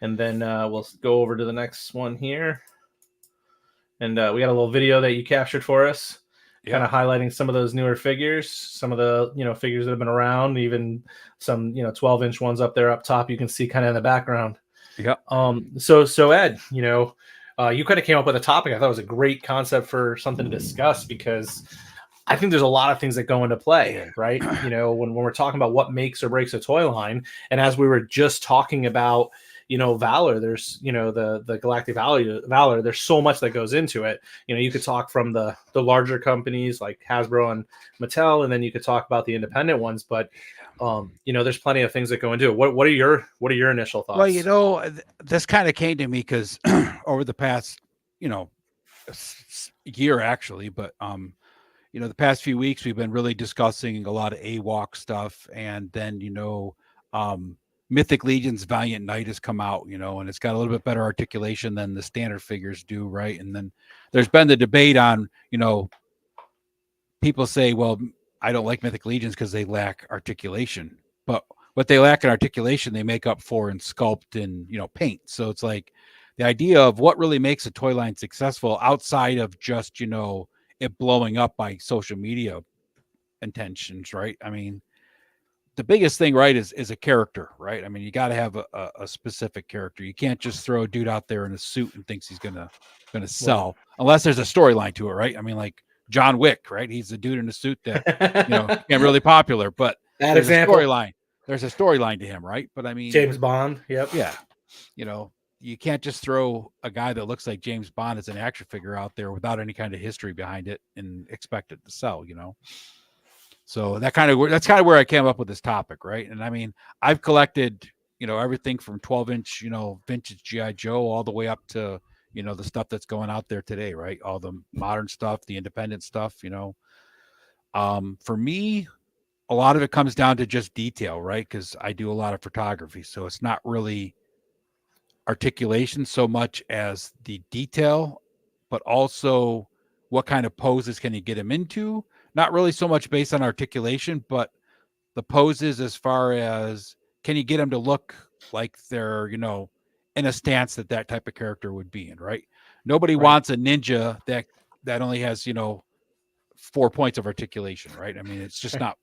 And then we'll go over to the next one here. And we got a little video that you captured for us, kind of highlighting some of those newer figures, some of the figures that have been around, even some 12-inch ones up there up top. You can see kind of in the background. Yeah. So Ed, you kind of came up with a topic. I thought it was a great concept for something to discuss, because I think there's a lot of things that go into play, right? When we're talking about what makes or breaks a toy line, and as we were just talking about, Valor, there's, the Galactic Valor, there's so much that goes into it. You could talk from the larger companies like Hasbro and Mattel, and then you could talk about the independent ones, but there's plenty of things that go into it. What are your initial thoughts? Well, this kind of came to me because over the past, year actually, but the past few weeks we've been really discussing a lot of AWOC stuff, and then Mythic Legion's Valiant Knight has come out, and it's got a little bit better articulation than the standard figures do, right? And then there's been the debate on, people say, well, I don't like Mythic Legions because they lack articulation. But what they lack in articulation, they make up for in sculpt and paint. So it's like the idea of what really makes a toy line successful outside of just it blowing up by social media intentions, right? I mean, the biggest thing, right, is a character, right? I mean, you got to have a specific character. You can't just throw a dude out there in a suit and thinks he's gonna Right. sell unless there's a storyline to it, right? I mean, like John Wick, right? He's a dude in a suit that became really popular, but Bad there's a example. storyline. There's a storyline to him, right? But I mean, James Bond. Yep. yeah, you can't just throw a guy that looks like James Bond as an action figure out there without any kind of history behind it and expect it to sell, So that's kind of where I came up with this topic, right? And I mean, I've collected, everything from 12-inch, vintage GI Joe all the way up to, the stuff that's going out there today, right? All the modern stuff, the independent stuff, For me, a lot of it comes down to just detail, right? Because I do a lot of photography, so it's not really articulation so much as the detail, but also what kind of poses can you get him into? Not really so much based on articulation, but the poses as far as can you get them to look like they're, in a stance that type of character would be in, right? Nobody Right. wants a ninja that only has, 4 points of articulation, right? I mean, it's just not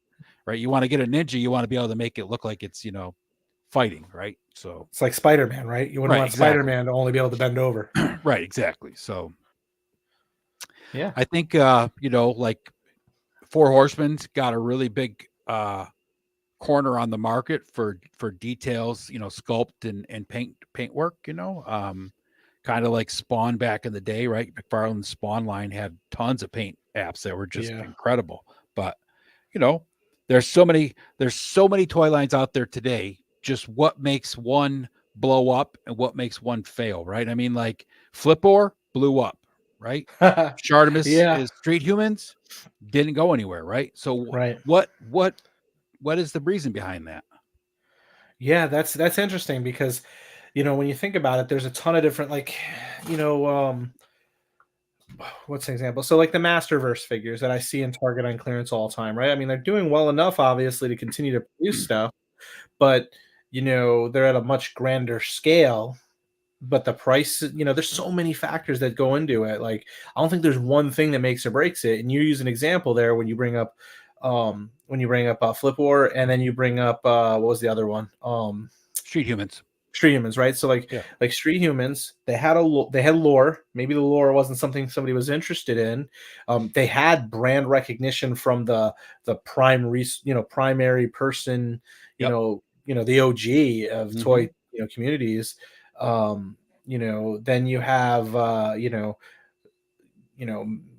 right. You want to get a ninja, you want to be able to make it look like it's, fighting, right? So It's like Spider-Man, right? You wouldn't right, want exactly. Spider-Man to only be able to bend over. Right, exactly. So Yeah. I think like Four Horsemen's got a really big corner on the market for details, sculpt and paint work, kind of like Spawn back in the day, right? McFarlane's Spawn line had tons of paint apps that were just Yeah. incredible. But you know, there's so many toy lines out there today. Just what makes one blow up and what makes one fail, right? I mean, like Flipor blew up, right? Shartimus Yeah. is Street Humans didn't go anywhere, right? So Right. what is the reason behind that? Yeah, that's interesting because when you think about it, there's a ton of different you know, um what's an example? So like the Masterverse figures that I see in Target on clearance all the time, right? I mean, they're doing well enough obviously to continue to produce stuff, but they're at a much grander scale. But the price, there's so many factors that go into it. Like, I don't think there's one thing that makes or breaks it. And you use an example there when you bring up Flip War, and then you bring up what was the other one? Street Humans. Street Humans, right? So Yeah. like Street Humans, they had lore. Maybe the lore wasn't something somebody was interested in. They had brand recognition from the primary person, Yep. the OG of Mm-hmm. toy communities. Then you have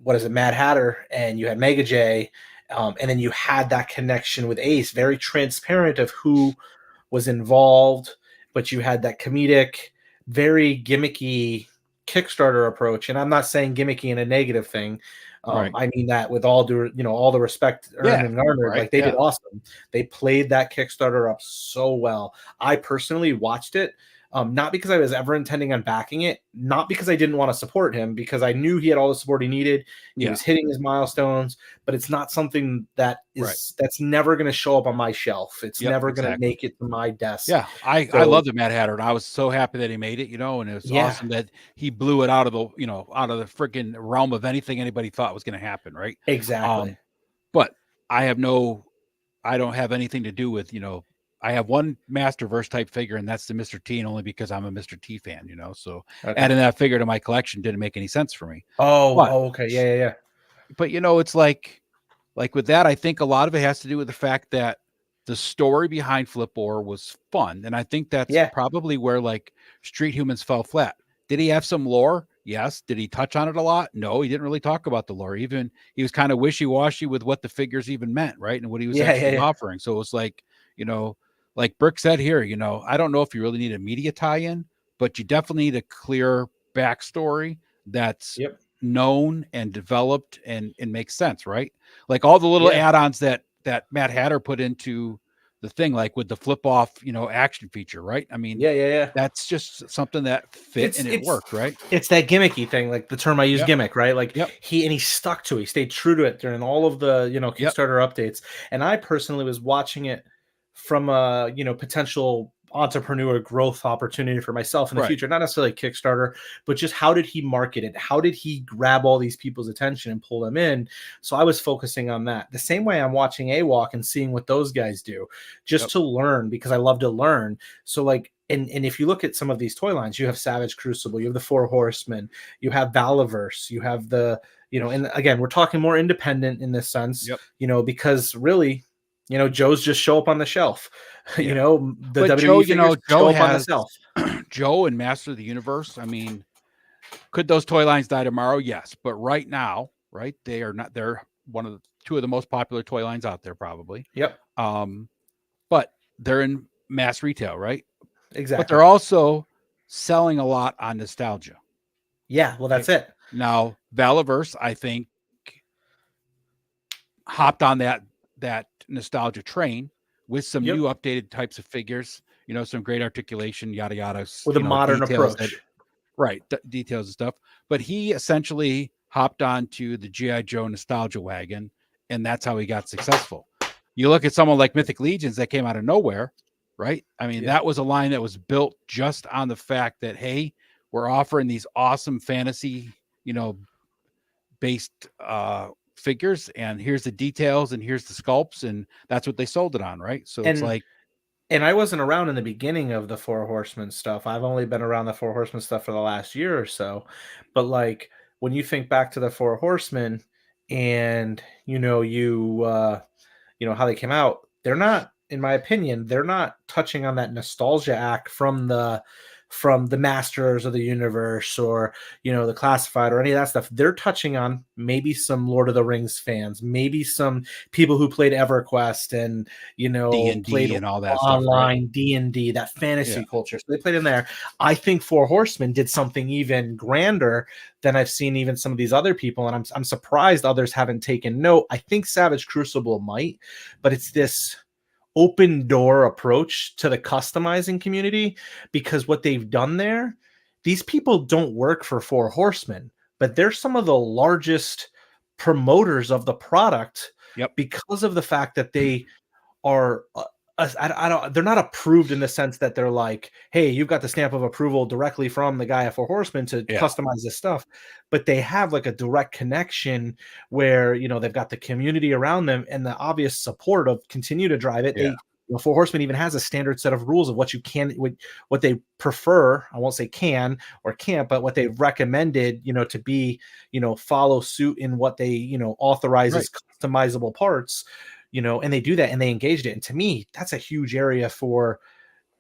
what is it, Mad Hatter, and you had Mega J, and then you had that connection with Ace, very transparent of who was involved, but you had that comedic, very gimmicky Kickstarter approach. And I'm not saying gimmicky in a negative thing. Right. I mean that with all due, all the respect earned Yeah. and garnered. Right. Like they did Yeah. awesome. They played that Kickstarter up so well. I personally watched it. Not because I was ever intending on backing it, not because I didn't want to support him, because I knew he had all the support he needed. He Yeah. was hitting his milestones, but it's not something Right. that's never going to show up on my shelf. It's Yep. never going to Exactly. make it to my desk. Yeah. I So love the Mad Hatter, and I was so happy that he made it, and it was yeah, awesome that he blew it out of the freaking realm of anything anybody thought was going to happen, right? exactly. But I don't have anything to do with, I have one Masterverse type figure, and that's the Mr. T, and only because I'm a Mr. T fan, so Okay. adding that figure to my collection didn't make any sense for me. But, Okay. Yeah. it's like with that, I think a lot of it has to do with the fact that the story behind Flipor was fun. And I think that's Yeah. probably where like Street Humans fell flat. Did he have some lore? Yes. Did he touch on it a lot? No, he didn't really talk about the lore. Even he was kind of wishy-washy with what the figures even meant, right? And what he was actually Yeah. offering. So it was like, like Brick said here, I don't know if you really need a media tie-in, but you definitely need a clear backstory that's Yep. known and developed and makes sense, right? Like all the little Yeah. add-ons that Matt Hatter put into the thing, like with the flip off, action feature, right? I mean, Yeah, yeah, yeah. that's just something that fit It's and it it's worked, right? it's that gimmicky thing, like the term I use, Yep. gimmick, right? Like Yep. he stuck to it. He stayed true to it during all of the, Yep. Kickstarter updates. And I personally was watching it from a, potential entrepreneur growth opportunity for myself in the Right. future, not necessarily Kickstarter, but just how did he market it? How did he grab all these people's attention and pull them in? So I was focusing on that. The same way I'm watching AWalk and seeing what those guys do, just Yep. to learn, because I love to learn. So like, and if you look at some of these toy lines, you have Savage Crucible, you have the Four Horsemen, you have Valaverse, you have the, and again, we're talking more independent in this sense, Yep. because really, Joe's just show up on the shelf. Yeah. The But Joe, WWE figures Joe show up on the has shelf. Joe and Master of the Universe. I mean, could those toy lines die tomorrow? Yes. But right now, right, they are not, they're two of the most popular toy lines out there, probably. Yep, But they're in mass retail, right? But exactly. they're also selling a lot on nostalgia. Yeah, well, Right? that's it. Now, Valaverse, I think, hopped on that nostalgia train with some Yep, new updated types of figures, some great articulation, yada yada, with a modern details that approach. right, details and stuff. But he essentially hopped onto the GI Joe nostalgia wagon, and that's how he got successful. You look at someone like Mythic Legions that came out of nowhere, right? I mean, Yeah. that was a line that was built just on the fact that, hey, we're offering these awesome fantasy, based figures, and here's the details and here's the sculpts, and that's what they sold it on, right? So it's And like, and I wasn't around in the beginning of the Four Horsemen stuff. I've only been around the Four Horsemen stuff for the last year or so. But like when you think back to the Four Horsemen and how they came out, they're not, in my opinion, they're not touching on that nostalgia act from the Masters of the Universe or the Classified or any of that stuff. They're touching on maybe some Lord of the Rings fans, maybe some people who played EverQuest and played D&D and all that stuff, right? online D&D, that Yeah. fantasy culture. So they played in there. I think Four Horsemen did something even grander than I've seen even some of these other people, and I'm surprised others haven't taken note. I think Savage Crucible might, but it's this open door approach to the customizing community, because what they've done there, these people don't work for Four Horsemen, but they're some of the largest promoters of the product Yep. because of the fact that they are I don't, they're not approved in the sense that they're like, hey, you've got the stamp of approval directly from the guy at Four Horsemen to Yeah. customize this stuff, but they have like a direct connection where they've got the community around them and the obvious support of continue to drive it. Yeah. They Four Horsemen even has a standard set of rules of what you can, what they prefer. I won't say can or can't, but what they've recommended, to be, follow suit in what they, authorize Right. as customizable parts. And they do that and they engaged it. And to me, that's a huge area for,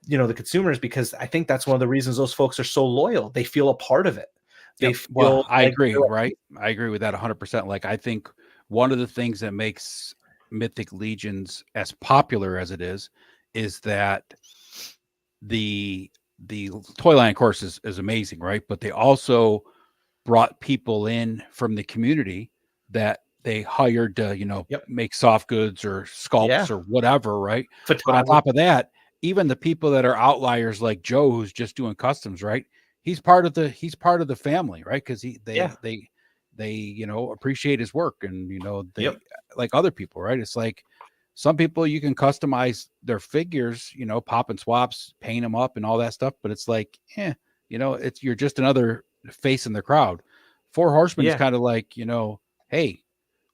the consumers, because I think that's one of the reasons those folks are so loyal. They feel a part of it. They Yep. Well, feel I like agree, right? I agree with that 100%. Like, I think one of the things that makes Mythic Legions as popular as it is that the toy line, of course, is amazing, right? But they also brought people in from the community that they hired to, yep, make soft goods or yeah, sculpts or whatever, right? But on photography, top of that, even the people that are outliers like Joe, who's just doing customs, right? He's part of the family, right? Because yeah, they appreciate his work, and they, yep, like other people, right? It's like some people you can customize their figures, pop and swaps, paint them up, and all that stuff. But it's like, it's you're just another face in the crowd. Four Horsemen is yeah. kind of like, hey,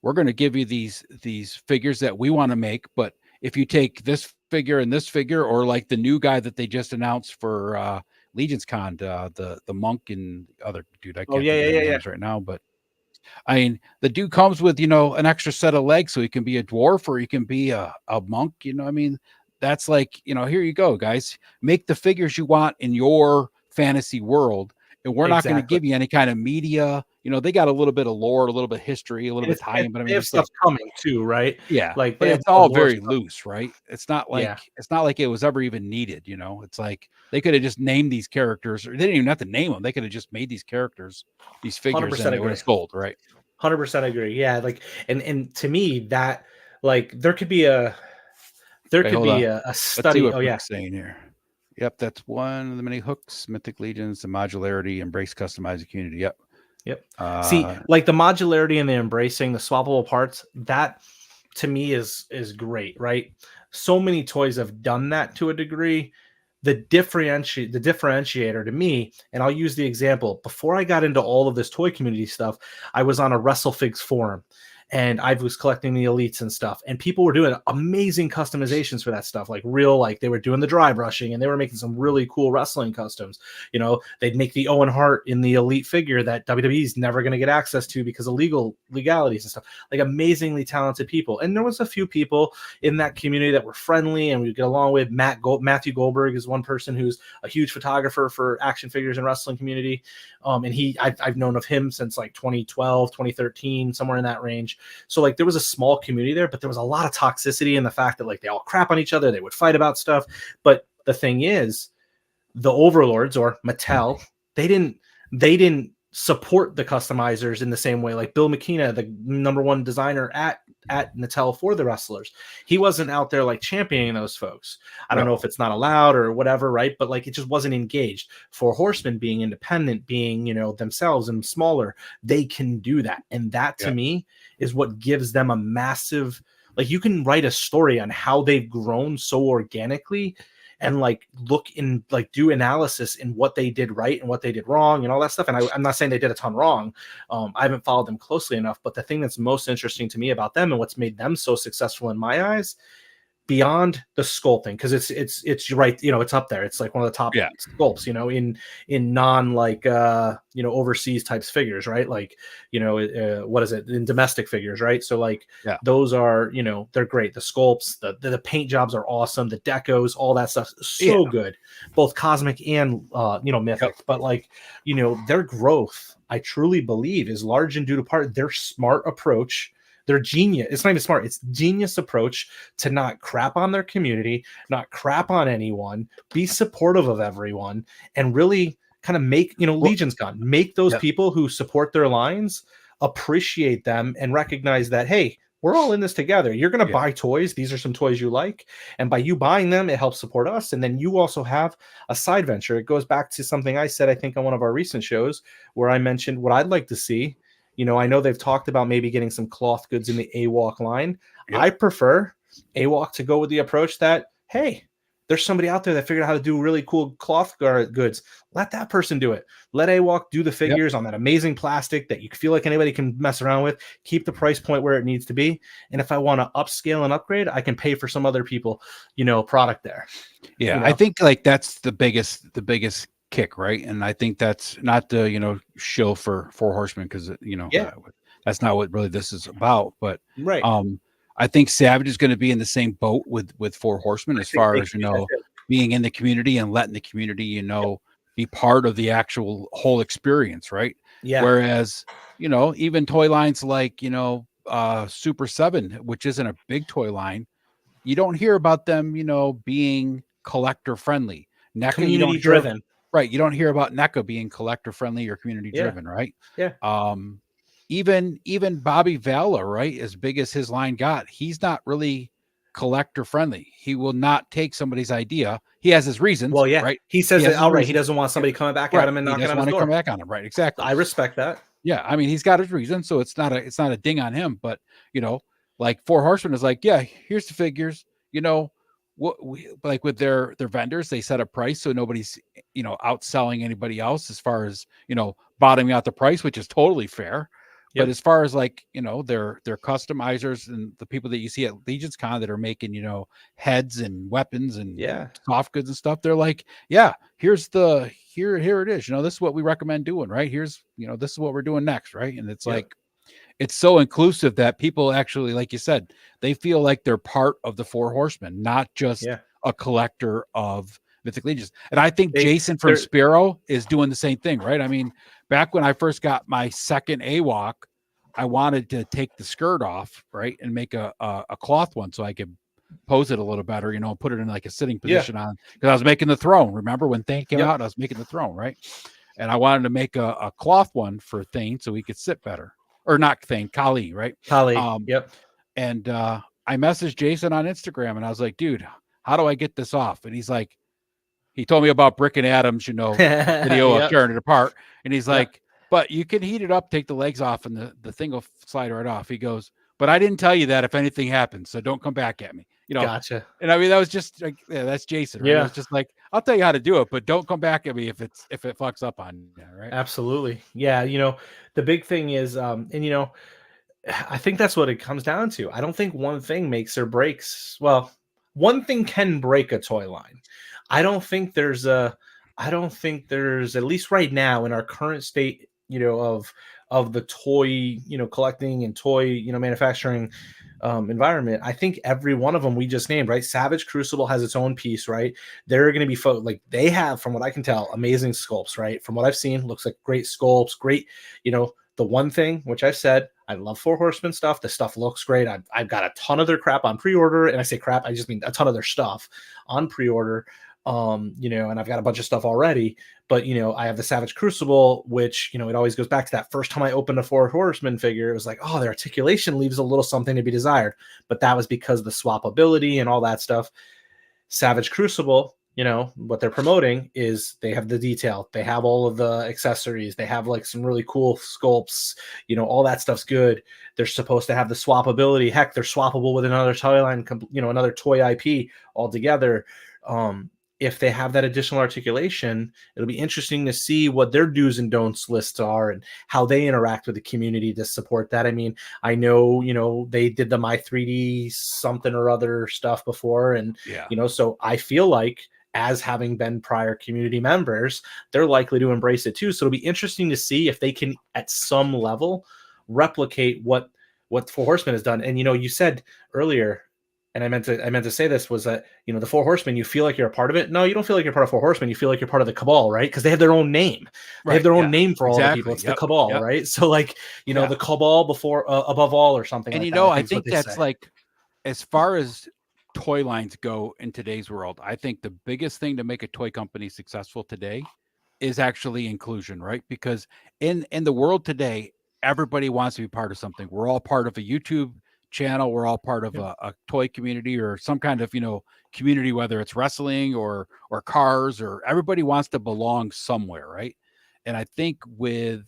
we're going to give you these figures that we want to make, but if you take this figure and this figure, or like the new guy that they just announced for Legion's Con, the monk and other dude, I Oh can't yeah, think of yeah, their yeah, yeah. names right now, but I mean, the dude comes with, an extra set of legs, so he can be a dwarf or he can be a monk. I mean, that's like, here you go, guys. Make the figures you want in your fantasy world. And we're not going to Exactly. give you any kind of media. They got a little bit of lore, a little bit of history, a little And bit tie in, but I they mean, have it's stuff like, coming too, right? yeah, Like but they have it's more all lore very stuff. loose, right? Yeah, It's not like it was ever even needed. It's like they could have just named these characters, or they didn't even have to name them. They could have just made these characters, these figures, and 100% they would have agree. sold, right? 100% agree. Yeah, like and to me that, like, there could be There Okay, could hold be on. a Let's see study. what Oh yeah. Brick's saying here. Yep, that's one of the many hooks. Mythic Legions, the modularity, embrace customizing community. Yep. Yep. See, like the modularity and the embracing the swappable parts, that to me is great, right? So many toys have done that to a degree. The differentiator to me, and I'll use the example. Before I got into all of this toy community stuff, I was on a WrestleFigs forum and I was collecting the elites and stuff, and people were doing amazing customizations for that stuff, like real, like they were doing the dry brushing and they were making some really cool wrestling customs. You know, they'd make the Owen Hart in the elite figure that WWE's never going to get access to because of legalities and stuff. Like amazingly talented people, and there was a few people in that community that were friendly and we get along with. Matthew Goldberg is one person who's a huge photographer for action figures and wrestling community. And I've known of him since like 2012, 2013, somewhere in that range. So like there was a small community there, but there was a lot of toxicity in the fact that like they all crap on each other. They would fight about stuff. But the thing is, the overlords or Mattel, they didn't support the customizers in the same way. Like Bill McKenna, the number one designer at Mattel for the wrestlers, he wasn't out there like championing those folks. I don't know if it's not allowed or whatever, right? But like it just wasn't engaged. For Horsemen being independent, being, you know, themselves and smaller, they can do that. And that to me is what gives them a massive, like you can write a story on how they've grown so organically and like look in, like do analysis in what they did right and what they did wrong and all that stuff. And I'm not saying they did a ton wrong. I haven't followed them closely enough, but the thing that's most interesting to me about them and what's made them so successful in my eyes, beyond the sculpting, because it's right, you know, it's up there, it's like one of the top sculpts, you know, in non like you know, overseas types figures, right? Like, you know, what is it, in domestic figures, right? So like those are, you know, they're great. The sculpts, the paint jobs are awesome, the decos, all that stuff, so good, both cosmic and you know, mythic. But like, you know, their growth, I truly believe, is large and due to part their smart approach. They're genius. It's not even smart. It's genius approach to not crap on their community, not crap on anyone, be supportive of everyone, and really kind of make, you know, Legion's Con, make those people who support their lines appreciate them and recognize that, hey, we're all in this together. You're going to buy toys. These are some toys you like. And by you buying them, it helps support us. And then you also have a side venture. It goes back to something I said, I think, on one of our recent shows where I mentioned what I'd like to see. You know, I know they've talked about maybe getting some cloth goods in the AWOC line. I prefer AWOC to go with the approach that, hey, there's somebody out there that figured out how to do really cool cloth goods. Let that person do it. Let AWOC do the figures on that amazing plastic that you feel like anybody can mess around with. Keep the price point where it needs to be. And if I want to upscale and upgrade, I can pay for some other people, you know, product there. Yeah, you know? I think like that's the biggest kick, right? And I think that's not the, you know, show for Four Horsemen, because you know that's not what really this is about. But I think Savage is going to be in the same boat with Four Horsemen as far as, you know, being in the community and letting the community, you know, be part of the actual whole experience, right? Whereas, you know, even toy lines like, you know, Super 7, which isn't a big toy line, you don't hear about them, you know, being collector friendly. NECA, community driven. Right. You don't hear about NECA being collector friendly or community driven, right? Even Bobby Valla, right, as big as his line got, he's not really collector friendly. He will not take somebody's idea. He has his reasons. Well, right? He says it outright. He doesn't want somebody coming back at him and he knocking doesn't on his want to door. come back on him. Right. Exactly. I respect that. Yeah. I mean, he's got his reasons, so it's not a ding on him. But, you know, like Four Horsemen is like, yeah, here's the figures. You know, what we like with their vendors, they set a price so nobody's, you know, outselling anybody else as far as, you know, bottoming out the price, which is totally fair. But as far as like, you know, their customizers and the people that you see at Legion's Con that are making, you know, heads and weapons and soft goods and stuff, they're like, yeah, here it is. You know, this is what we recommend doing, right? Here's, you know, this is what we're doing next, right? And it's like, it's so inclusive that people actually, like you said, they feel like they're part of the Four Horsemen, not just a collector of Mythic Legions. And I think Jason from Spiro is doing the same thing, right? I mean, back when I first got my second AWOC, I wanted to take the skirt off, right, and make a cloth one so I could pose it a little better, you know, put it in like a sitting position on, because I was making the throne. Remember when Thane came out, I was making the throne, right? And I wanted to make a cloth one for Thane so he could sit better. Or not Thane, Kali, right? Kali, And I messaged Jason on Instagram and I was like, dude, how do I get this off? And he's like, he told me about Brick and Adams, video of Yep. tearing it apart. And he's Yep. like, but you can heat it up, take the legs off, and the thing will slide right off. He goes, but I didn't tell you that if anything happens, so don't come back at me. Gotcha. And I mean, that was just like, yeah, that's Jason, right? It Yeah. was just like, I'll tell you how to do it, but don't come back at me if it fucks up on you, right? Absolutely. Yeah. The big thing is, and I think that's what it comes down to. I don't think one thing makes or breaks. Well, one thing can break a toy line. I don't think there's a. I don't think there's, at least right now in our current state, of the toy, collecting and toy, manufacturing environment. I think every one of them we just named, right? Savage Crucible has its own piece, right? They're going to be like they have, from what I can tell, amazing sculpts, right? From what I've seen, looks like great sculpts, great, the one thing which I've said, I love Four Horsemen stuff. The stuff looks great. I've got a ton of their crap on pre-order, and I say crap, I just mean a ton of their stuff on pre-order. And I've got a bunch of stuff already, but I have the Savage Crucible, which, it always goes back to that first time I opened a Four Horsemen figure. It was like, oh, their articulation leaves a little something to be desired, but that was because the swappability and all that stuff. Savage Crucible, what they're promoting is they have the detail, they have all of the accessories, they have like some really cool sculpts, all that stuff's good. They're supposed to have the swappability. Heck, they're swappable with another toy line, another toy IP altogether. If they have that additional articulation, it'll be interesting to see what their do's and don'ts lists are and how they interact with the community to support that. I mean, I know, they did the My 3D something or other stuff before. And, Yeah. So I feel like, as having been prior community members, they're likely to embrace it too. So it'll be interesting to see if they can, at some level, replicate what Four Horsemen has done. And, you said earlier, and I meant to say this, was that, the Four Horsemen, you feel like you're a part of it. No, you don't feel like you're part of Four Horsemen. You feel like you're part of the Cabal, right? Because they have their own name. They have Right. their own Yeah. name for all the people. Exactly. It's the Cabal, Yep. right? So like, Yeah. the Cabal before above all, or something And like that. I think they that's say. like, as far as toy lines go in today's world, I think the biggest thing to make a toy company successful today is actually inclusion, right? Because in the world today, everybody wants to be part of something. We're all part of a YouTube channel. We're all part of Yep. a toy community or some kind of community, whether it's wrestling or cars, or everybody wants to belong somewhere, right? And I think with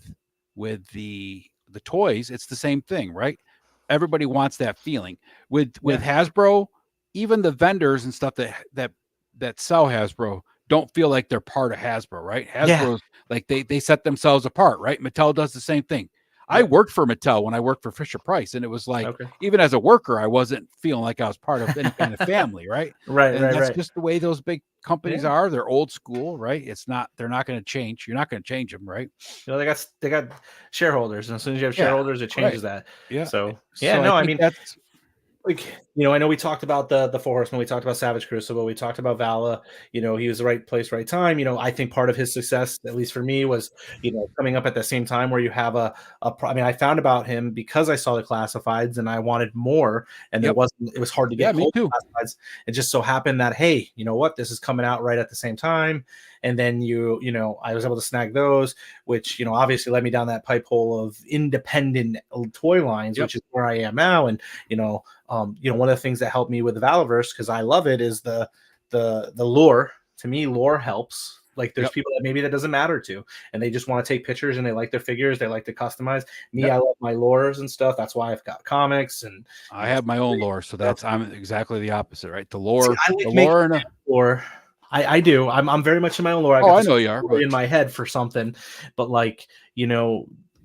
the toys, it's the same thing, right? Everybody wants that feeling. With Hasbro, even the vendors and stuff that sell Hasbro don't feel like they're part of Hasbro, right? Hasbro's like they set themselves apart, right? Mattel does the same thing. I worked for Mattel when I worked for Fisher Price, and it was like, even as a worker, I wasn't feeling like I was part of any kind of family, right? And that's just the way those big companies are. They're old school, right? They're not going to change. You're not going to change them, right? They got shareholders, and as soon as you have shareholders, it changes that. Yeah. So I mean that's like, I know we talked about the Four Horsemen, we talked about Savage Crucible, we talked about Vala. He was the right place, right time. I think part of his success, at least for me, was coming up at the same time where you have I found about him because I saw the classifieds and I wanted more, and it was hard to get me too. classifieds. It just so happened that, hey, you know what, this is coming out right at the same time, and then I was able to snag those, which obviously led me down that pipe hole of independent toy lines, which is where I am now. And one of the things that helped me with the Valaverse, because I love it, is the lore. To me, lore helps. Like, there's people that maybe that doesn't matter to, and they just want to take pictures and they like their figures, they like to customize. Me, I love my lores and stuff. That's why I've got comics, and I have my own lore, so I'm exactly the opposite, right? The lore, I like the lore, and lore. I do. I'm very much in my own lore. I know you are, but in my head for something, but like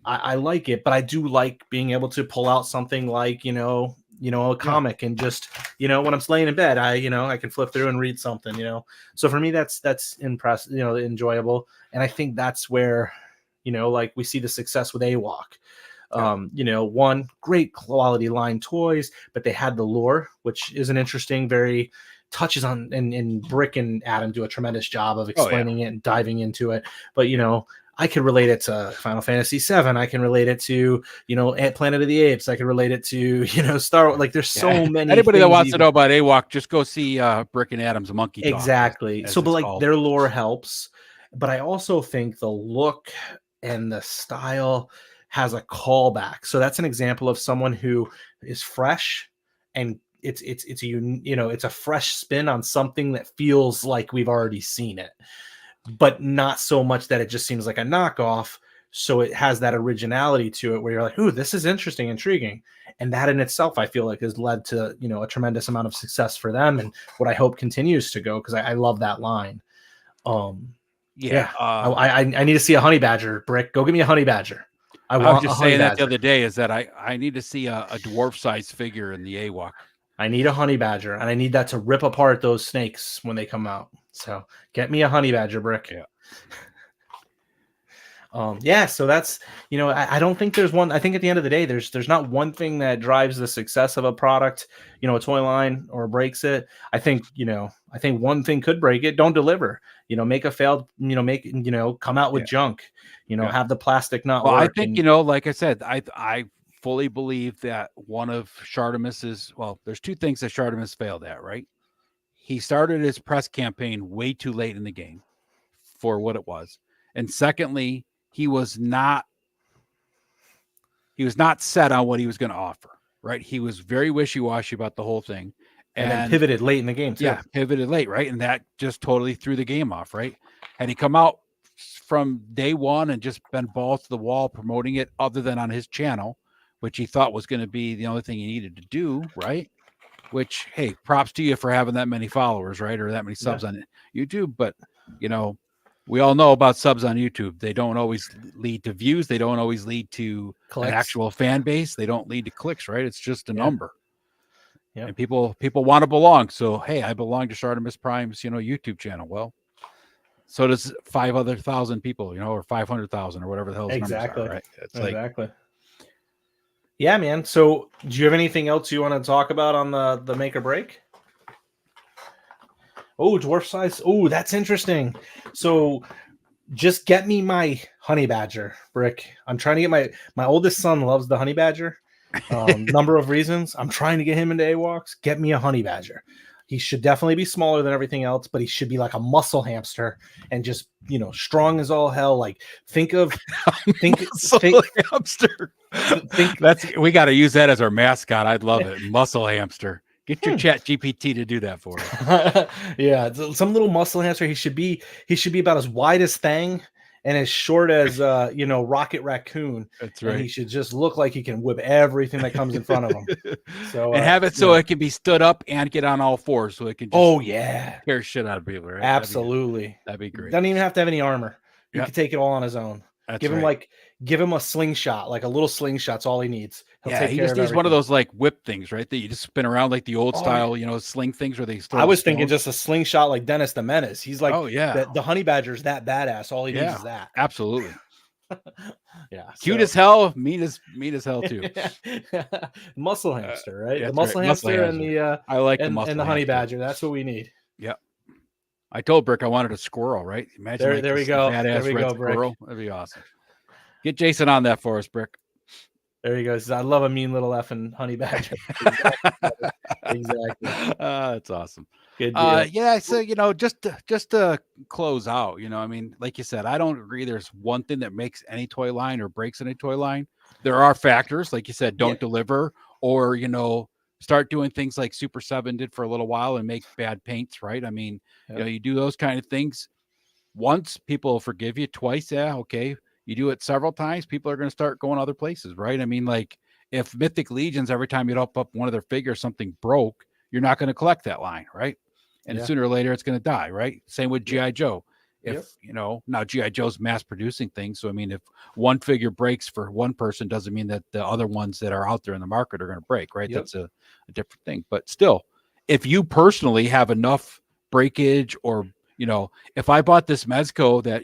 I like it, but I do like being able to pull out something like a comic and just when I'm laying in bed, I can flip through and read something. So for me, that's impressive, enjoyable, and I think that's where like we see the success with AWOC. One great quality line toys, but they had the lore, which is an interesting, very touches on, and Brick and Adam do a tremendous job of explaining it and diving into it. But I could relate it to Final Fantasy VII. I can relate it to Planet of the Apes. I can relate it to Star Wars. Like, there's so many. Anybody that wants to know about AWOC, just go see Brick and Adam's Monkey Talk. Exactly. So, but like their lore helps, but I also think the look and the style has a callback. So that's an example of someone who is fresh and it's it's a fresh spin on something that feels like we've already seen it, but not so much that it just seems like a knockoff. So it has that originality to it where you're like, ooh, this is interesting, intriguing. And that in itself, I feel like has led to, a tremendous amount of success for them. And what I hope continues to go, because I love that line. Yeah. I need to see a honey badger, Brick. Go give me a honey badger. I was want just a honey saying that badger. the other day is that I need to see a dwarf size figure in the AWOC. I need a honey badger, and I need that to rip apart those snakes when they come out. So get me a honey badger, Brick. Yeah. So that's, I don't think there's one. I think at the end of the day, there's not one thing that drives the success of a product, a toy line, or breaks it. I think one thing could break it. Don't deliver. Make a failed. Come out with junk. Have the plastic not work. I think like I said, I fully believe that one of Chartemis's, there's two things that Chartemis failed at. Right, he started his press campaign way too late in the game for what it was, and secondly, he was not set on what he was going to offer, right? He was very wishy-washy about the whole thing. And then pivoted late in the game, too. Yeah, pivoted late, right? And that just totally threw the game off, right? Had he come out from day one and just been balls to the wall promoting it other than on his channel, which he thought was going to be the only thing he needed to do, right? Which, hey, props to you for having that many followers, right? Or that many subs on YouTube. But, we all know about subs on YouTube. They don't always lead to views. They don't always lead to clicks. An actual fan base. They don't lead to clicks, right? It's just a number. Yep. And people want to belong. So, hey, I belong to Chartemis Prime's, YouTube channel. Well, so does 5,000 people, or 500,000 or whatever the hell numbers are, right? It's exactly. Yeah, man. So do you have anything else you want to talk about on the make or break? Oh, dwarf size. Oh, that's interesting. So just get me my honey badger, Brick. I'm trying to get my oldest son loves the honey badger. Number of reasons. I'm trying to get him into AWOCs. Get me a honey badger. He should definitely be smaller than everything else, but he should be like a muscle hamster and just, strong as all hell. Like think hamster. We got to use that as our mascot. I'd love it. Muscle hamster. Get your Chat GPT to do that for us. Yeah, some little muscle hamster. He should be about as wide as Thang and as short as Rocket Raccoon. That's right. And he should just look like he can whip everything that comes in front of him. So and have it so it can be stood up and get on all fours, so it can just tear shit out of people. Right? Absolutely, that'd be great. Doesn't even have to have any armor. He could take it all on his own. Give him a slingshot, like a little slingshot's all he needs. He just needs one of those like whip things, right? That you just spin around like the old style, sling things where they store. I was thinking just a slingshot like Dennis the Menace. He's like, the honey badger's that badass. All he needs is that. Absolutely. Yeah. Cute as hell, mean as hell too. Muscle hamster, right? The muscle hamster and the I like the muscle and the honey badger. That's what we need. Yep. I told Brick I wanted a squirrel, right? Imagine there we go. Badass red squirrel. That'd be awesome. Get Jason on that for us, Brick. There he goes. I love a mean little effing honey badger. Exactly. That's awesome. Good deal. Yeah. So just to close out, I mean, like you said, I don't agree. There's one thing that makes any toy line or breaks any toy line. There are factors, like you said, don't deliver, or start doing things like Super 7 did for a little while and make bad paints, right? I mean, you do those kind of things once, people will forgive you. Twice, okay. You do it several times, people are going to start going other places, right? I mean, like if Mythic Legions, every time you up one of their figures, something broke, you're not going to collect that line, right? And sooner or later, it's going to die, right? Same with G.I. Joe. If, now G.I. Joe's mass producing things. So, I mean, if one figure breaks for one person, doesn't mean that the other ones that are out there in the market are going to break, right? That's a different thing. But still, if you personally have enough breakage or, if I bought this Mezco that,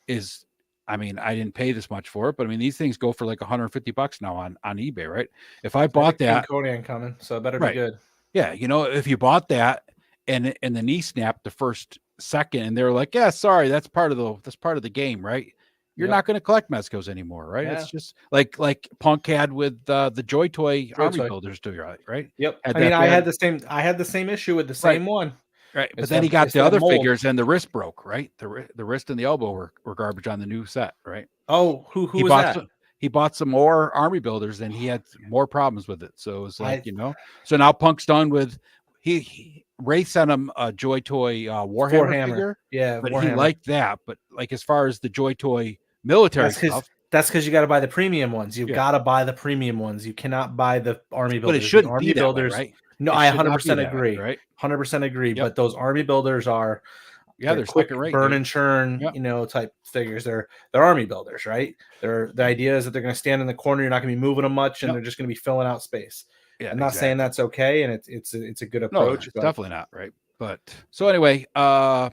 is, I mean, I didn't pay this much for it, but I mean, these things go for like $150 now on eBay, right? If I bought that, Conan coming, so it better be good. Yeah, if you bought that and the knee snapped the first second, and they're like, "Yeah, sorry, that's part of the game, right?" You're not going to collect Mezcos anymore, right? It's just like Punk had with the Joy Toy Army Builders, too, right? Yep. I had the same issue with the same one. Right, but then he got the other figures, and the wrist broke. Right, the wrist and the elbow were garbage on the new set. Right. Oh, who was that? he bought some more army builders and he had more problems with it. So it's like, I so now Punk's done with Ray sent him a Joy Toy Warhammer Warhammer, figure, yeah, but he Warhammer. liked that. But like as far as the Joy Toy military stuff, That's because you got to buy the premium ones. You've yeah, got to buy the premium ones. You cannot buy the army but it builders. The shouldn't be army that way, builders. right? No, It I should not be 100% that way, agree. right? 100% agree. Yep. But those army builders are Yeah, they're they're quick second rate, burn dude. and churn, Yep. type figures. They're army builders, right? The idea is that they're going to stand in the corner. You're not going to be moving them much, and Yep. they're just going to be filling out space. Yeah, I'm not saying exactly. that's okay, and it's a good No, approach, it's but definitely not, right? But so anyway, yeah.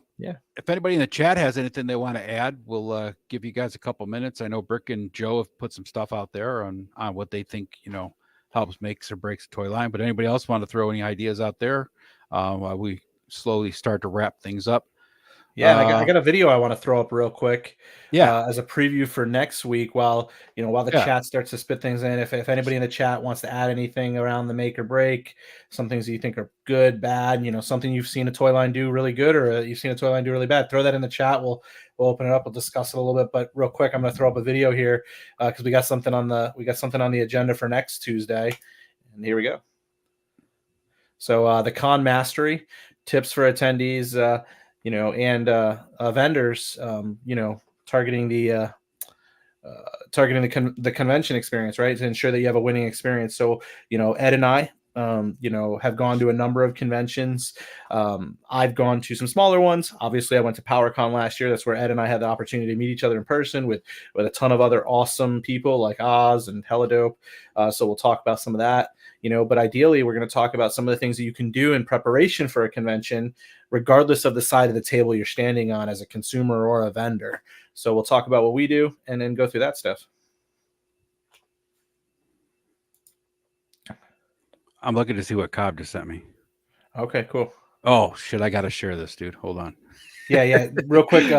if anybody in the chat has anything they want to add, we'll give you guys a couple minutes. I know Brick and Joe have put some stuff out there on what they think, helps makes or breaks a toy line. But anybody else want to throw any ideas out there while we slowly start to wrap things up? Yeah, and I got a video I want to throw up real quick, Yeah. as a preview for next week. While the Yeah. chat starts to spit things in, if anybody in the chat wants to add anything around the make or break, some things that you think are good, bad, something you've seen a toy line do really good, or you've seen a toy line do really bad, throw that in the chat. We'll open it up. We'll discuss it a little bit. But real quick, I'm going to throw up a video here because we got something on the agenda for next Tuesday, and here we go. So the con mastery tips for attendees. And vendors, targeting the convention experience, right, to ensure that you have a winning experience. So, Ed and I, have gone to a number of conventions. I've gone to some smaller ones. Obviously, I went to PowerCon last year. That's where Ed and I had the opportunity to meet each other in person with a ton of other awesome people like Oz and Helidope. So we'll talk about some of that. But ideally, we're going to talk about some of the things that you can do in preparation for a convention, regardless of the side of the table you're standing on as a consumer or a vendor. So we'll talk about what we do and then go through that stuff. I'm looking to see what Cobb just sent me. Okay, cool. Oh shit, I gotta share this, dude. Hold on. Yeah. Real quick.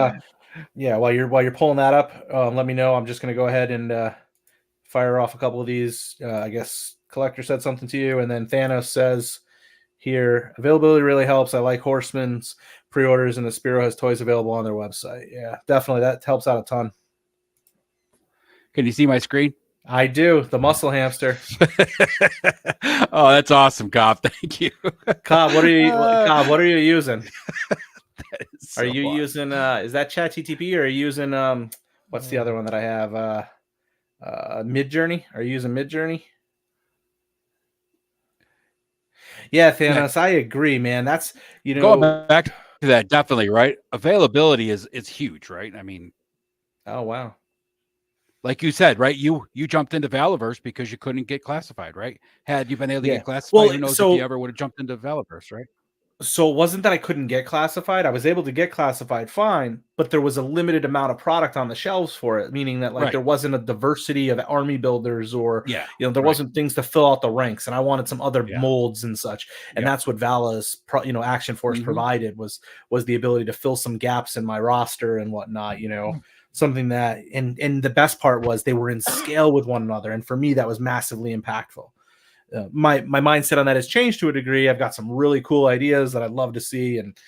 While you're pulling that up, let me know. I'm just gonna go ahead and fire off a couple of these. I guess Collector said something to you, and then Thanos says here, availability really helps. I like Horseman's pre-orders, and the Spiro has toys available on their website. Yeah, definitely. That helps out a ton. Can you see my screen? I do. The muscle hamster. Oh, that's awesome, Cobb. Thank you. Cobb, what are you using? So are you using is that ChatGTP, or are you using what's the other one that I have? Midjourney? Are you using Midjourney? Yeah, Thanos, I agree, man. That's going back to that, definitely, right? Availability is huge, right? I mean, oh wow. Like you said, right? You jumped into Valiverse because you couldn't get classified, right? Had you been able to get classified, who knows if you ever would have jumped into Valiverse, right? So it wasn't that I couldn't get classified. I was able to get classified fine, but there was a limited amount of product on the shelves for it, meaning that there wasn't a diversity of army builders, or there wasn't things to fill out the ranks, and I wanted some other molds and such. And that's what Vala's Action Force provided was the ability to fill some gaps in my roster and whatnot, something that, and the best part was they were in scale with one another, and for me that was massively impactful. My mindset on that has changed to a degree. I've got some really cool ideas that I'd love to see, and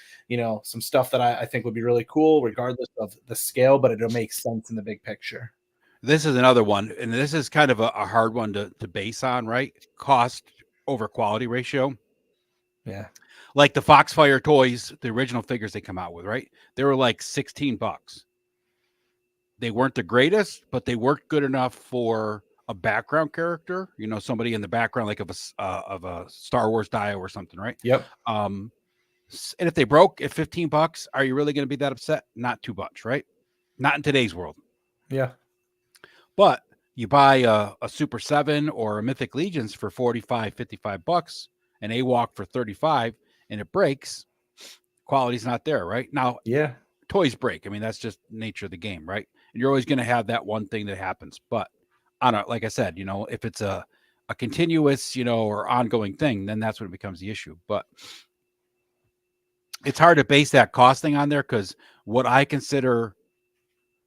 some stuff that I think would be really cool regardless of the scale, but it'll make sense in the big picture. This is another one, and this is kind of a hard one to base on, right? Cost over quality ratio. Yeah. Like the Foxfire toys, the original figures they come out with, right? They were like $16. They weren't the greatest, but they worked good enough for a background character, somebody in the background, like of a Star Wars Dio or something, right? Yep. And if they broke at $15, are you really going to be that upset? Not too much, right? Not in today's world. Yeah. But you buy a Super 7 or a Mythic Legions for $45, $55, an AWOC for $35, and it breaks, quality's not there, right? Now, toys break. I mean, that's just nature of the game, right? And you're always going to have that one thing that happens. But like I said, if it's a continuous, or ongoing thing, then that's when it becomes the issue. But it's hard to base that costing on there, because what I consider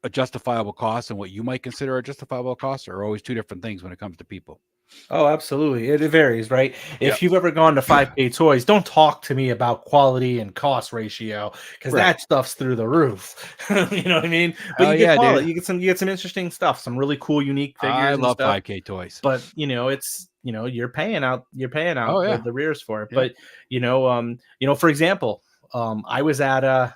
a justifiable cost and what you might consider a justifiable cost are always two different things when it comes to people. Oh, absolutely. It varies, right? Yep. If you've ever gone to 5K Toys, don't talk to me about quality and cost ratio because Right. that stuff's through the roof. You know what I mean? But Oh you get yeah, dude. quality, you get some interesting stuff, some really cool, unique I figures and love stuff. 5K toys. But it's you're paying out Oh yeah. the rears for it. Yep. But for example, I was at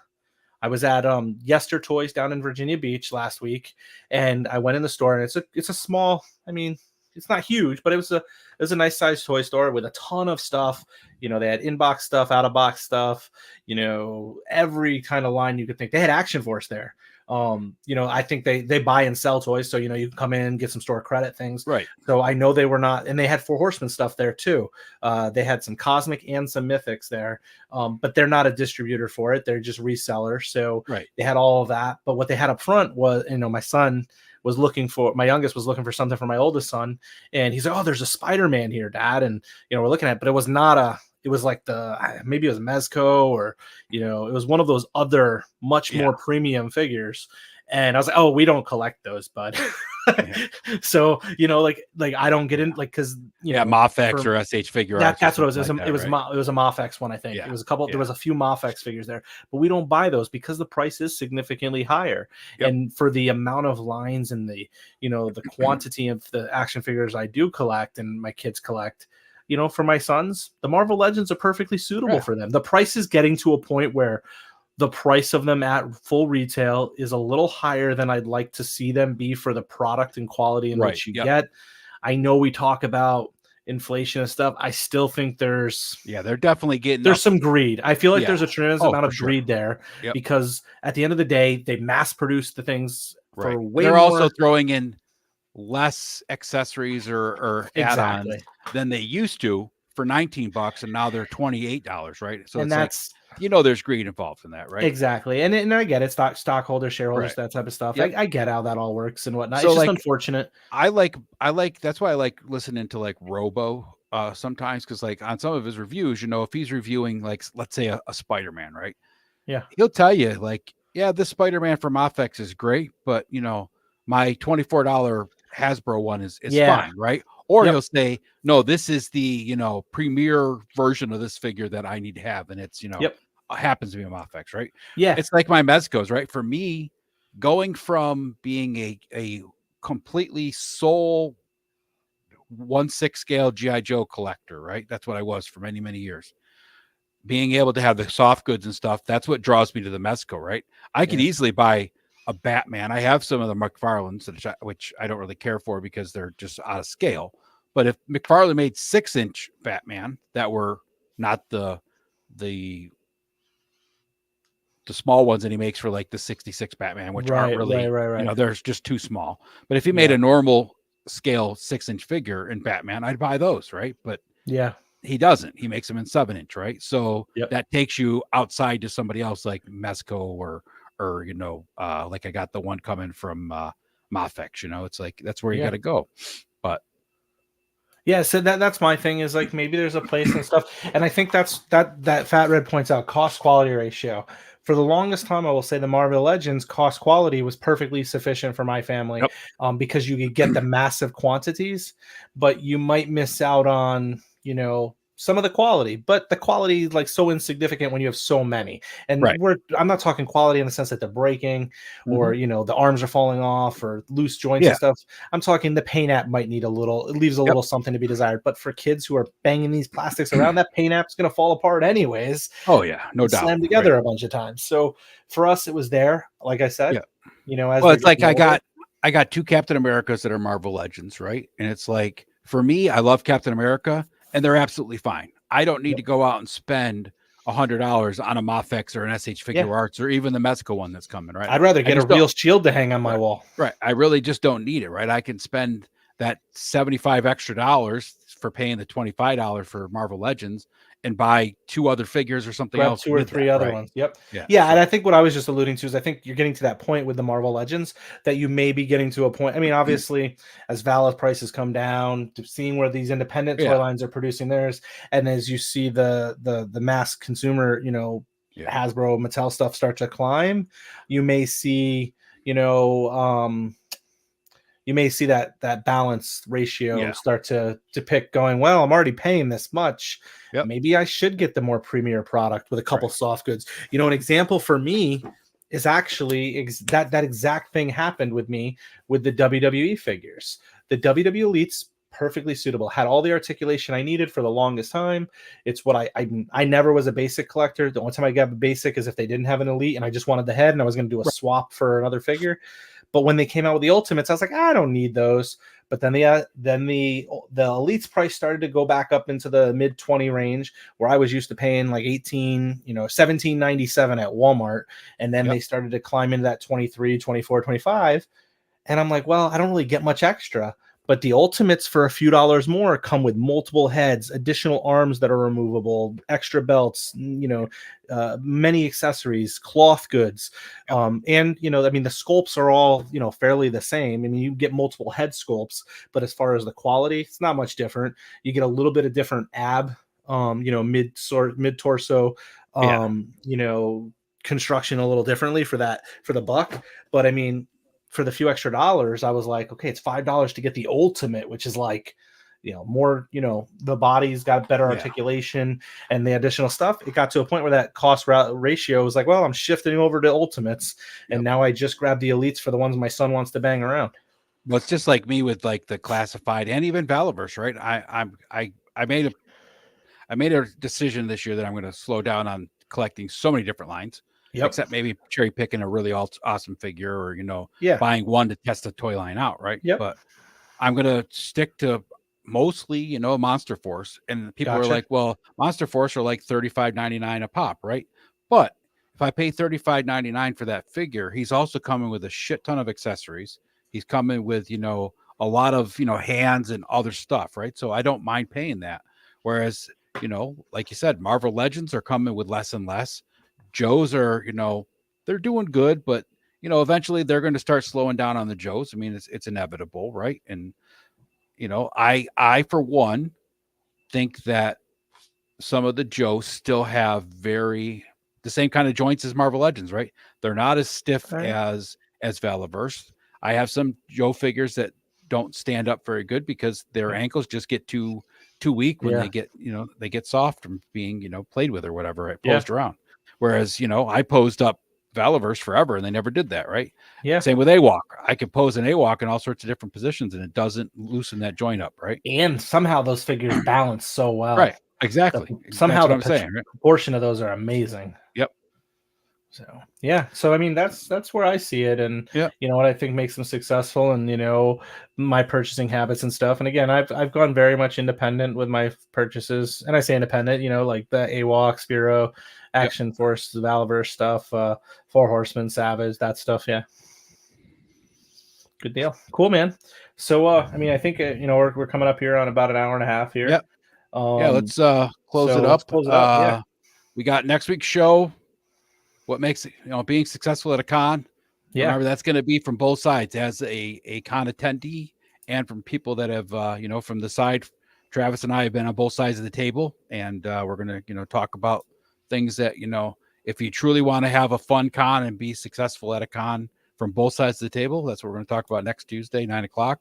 Yester Toys down in Virginia Beach last week, and I went in the store, and it's a small. I mean, it's not huge, but it was a nice sized toy store with a ton of stuff. They had inbox stuff, out of box stuff. Every kind of line you could think. They had Action Force there. I think they buy and sell toys, so you can come in, get some store credit things. Right. So I know they were not, and they had Four Horsemen stuff there too. They had some Cosmic and some Mythics there, but they're not a distributor for it. They're just resellers. So Right. they had all of that. But what they had up front was, my youngest was looking for something for my oldest son, and he's like, "Oh, there's a Spider-Man here, Dad." And we're looking at it, but it was not it was like maybe it was Mezco, or it was one of those other much Yeah. more premium figures. And I was like, "Oh, we don't collect those, bud." Yeah. So like I don't get in, like, because Mafex for or SH Figure Arts or that's what it was. something like that, right? It was a Mafex one, I think. It Yeah. was a couple. There Yeah. was a few Mafex figures there, but we don't buy those because the price is significantly higher. Yep. And for the amount of lines and the quantity of the action figures I do collect and my kids collect, for my sons, the Marvel Legends are perfectly suitable Yeah. for them. The price is getting to a point where the price of them at full retail is a little higher than I'd like to see them be for the product and quality in Right. which you Yep. get. I know we talk about inflation and stuff. I still think there's Yeah, they're definitely getting up. some greed. I feel like Yeah. there's a tremendous Oh, amount for of sure. greed there, Yep. because at the end of the day, they mass produce the things Right. for way They're also more. throwing in less accessories or add-ons Exactly. than they used to for $19, and now they're $28, right? So And it's like, that's there's greed involved in that, right? exactly. And I get it, stockholders, shareholders, Right. that type of stuff. Yep. I get how that all works and whatnot. So It's just like unfortunate. I like that's why I like listening to like Robo sometimes, because like on some of his reviews, if he's reviewing, like, let's say a Spider-Man, right? Yeah. He'll tell you like, yeah, this Spider-Man from Offex is great, but my $24 Hasbro one is Yeah. fine, right? Or Yep. he'll say, no, this is the premier version of this figure that I need to have, and it's Yep. happens to be a Offex, right? Yeah. It's like my Mezcos, right? For me, going from being a completely sole 1/6 scale GI Joe collector, right? That's what I was for many, many years. Being able to have the soft goods and stuff, that's what draws me to the Mezco, right? I could Yeah. easily buy a Batman. I have some of the McFarlanes, which I don't really care for because they're just out of scale. But if McFarlane made 6-inch Batman that were not the small ones that he makes for like the 66 Batman, which aren't really, Right. they're just too small. But if he made Yeah. a normal scale 6-inch figure in Batman, I'd buy those, right? But Yeah. he doesn't. He makes them in 7-inch, right? So Yep. that takes you outside to somebody else like Mezco or like I got the one coming from Mafex. It's like that's where you Yeah. got to go. But Yeah, so that's my thing, is like maybe there's a place and stuff. And I think that Fat Red points out cost quality ratio. For the longest time, I will say the Marvel Legends cost quality was perfectly sufficient for my family, yep, because you could get the massive quantities, but you might miss out on, some of the quality. But the quality is like so insignificant when you have so many. And right. I'm not talking quality in the sense that they're breaking, Mm-hmm. or the arms are falling off, or loose joints Yeah. and stuff. I'm talking the paint app might need it leaves a Yep. little something to be desired. But for kids who are banging these plastics around, that paint app's going to fall apart anyways, Oh yeah, no doubt. slam Right. together a bunch of times. So for us, it was there, like I said, Yeah. as Well, they're it's like getting older. I got two Captain Americas that are Marvel Legends, right? And it's like, for me, I love Captain America, and they're absolutely fine. I don't need Yep. to go out and spend $100 on a Mafex or an SH Figure Yeah. Arts or even the Mezco one that's coming, right? I'd rather I get a just don't. real shield to hang on my Right. wall. Right. I really just don't need it, right? I can spend that 75 extra dollars for paying the $25 for Marvel Legends and buy 2 other figures or something Grab else 2 or with 3 that, other right? ones. Yep. Yeah. Yeah, and So I think what I was just alluding to is I think you're getting to that point with the Marvel Legends that you may be getting to a point. I mean, obviously, as Valve prices come down, to seeing where these independent toy yeah. lines are producing theirs, and as you see the mass consumer, Yeah. Hasbro, Mattel stuff start to climb, you may see, you may see that balance ratio Yeah. start to pick, going, well, I'm already paying this much. Yep. Maybe I should get the more premier product with a couple Right. soft goods. An example for me is actually that exact thing happened with me with the WWE figures. The WWE Elites, perfectly suitable, had all the articulation I needed for the longest time. It's what I never was a basic collector. The only time I got a basic is if they didn't have an elite and I just wanted the head and I was going to do a Right. swap for another figure. But when they came out with the ultimates, I was like, I don't need those. But then the elites price started to go back up into the mid 20 range, where I was used to paying like 18, 17.97 at Walmart, and then Yep. they started to climb into that 23, 24, 25. And I'm like, well, I don't really get much extra. But the ultimates for a few dollars more come with multiple heads, additional arms that are removable, extra belts, many accessories, cloth goods. Yep. And, I mean, the sculpts are all, fairly the same. I mean, you get multiple head sculpts, but as far as the quality, it's not much different. You get a little bit of different ab, mid torso, Yeah. construction a little differently for the buck. But I mean, for the few extra dollars, I was like, okay, it's $5 to get the ultimate, which is like, more, the body's got better Yeah. articulation and the additional stuff. It got to a point where that cost ratio was like, well, I'm shifting over to ultimates. Yep. And now I just grab the elites for the ones my son wants to bang around. Well, it's just like me with like the classified and even Valiverse, right? I made a decision this year that I'm going to slow down on collecting so many different lines. Yep. Except maybe cherry picking a really awesome figure, or Yeah. buying one to test the toy line out, right? Yep. But I'm gonna stick to mostly, Monster Force. And people are Gotcha. like, well, Monster Force are like $35.99 a pop, right? But if I pay $35.99 for that figure, he's also coming with a shit ton of accessories. He's coming with, a lot of, hands and other stuff, right? So I don't mind paying that. Whereas, like you said, Marvel Legends are coming with less and less. Joes are, they're doing good, but eventually they're going to start slowing down on the Joes. I mean, it's inevitable, right? And I for one think that some of the Joes still have the same kind of joints as Marvel Legends, right? They're not as stiff Right. as Valiverse. I have some Joe figures that don't stand up very good because their ankles just get too weak when they get soft from being played with or whatever, right? Posed around. Whereas, I posed up Valiverse forever and they never did that, right? Yeah. Same with AWOC. I could pose an AWOC in all sorts of different positions and it doesn't loosen that joint up, right? And somehow those figures balance so well. Right. Exactly. Somehow That's what I'm saying, right? proportion of those are amazing. Yep. So yeah, so I mean that's where I see it, and what I think makes them successful, and my purchasing habits and stuff. And again, I've gone very much independent with my purchases, and I say independent, like the AWOC, Spiro, Action Force, the Valiverse stuff, Four Horsemen, Savage, that stuff. Yeah, good deal, cool, man. So I mean, I think we're coming up here on about an hour and a half here. Yep. Let's close it up. Let's close it up. Yeah. We got next week's show. What makes it, being successful at a con? Yeah. Remember, that's going to be from both sides, as a con attendee and from people that have, from the side. Travis and I have been on both sides of the table, and we're going to, talk about things that, if you truly want to have a fun con and be successful at a con from both sides of the table, that's what we're going to talk about next Tuesday, 9:00.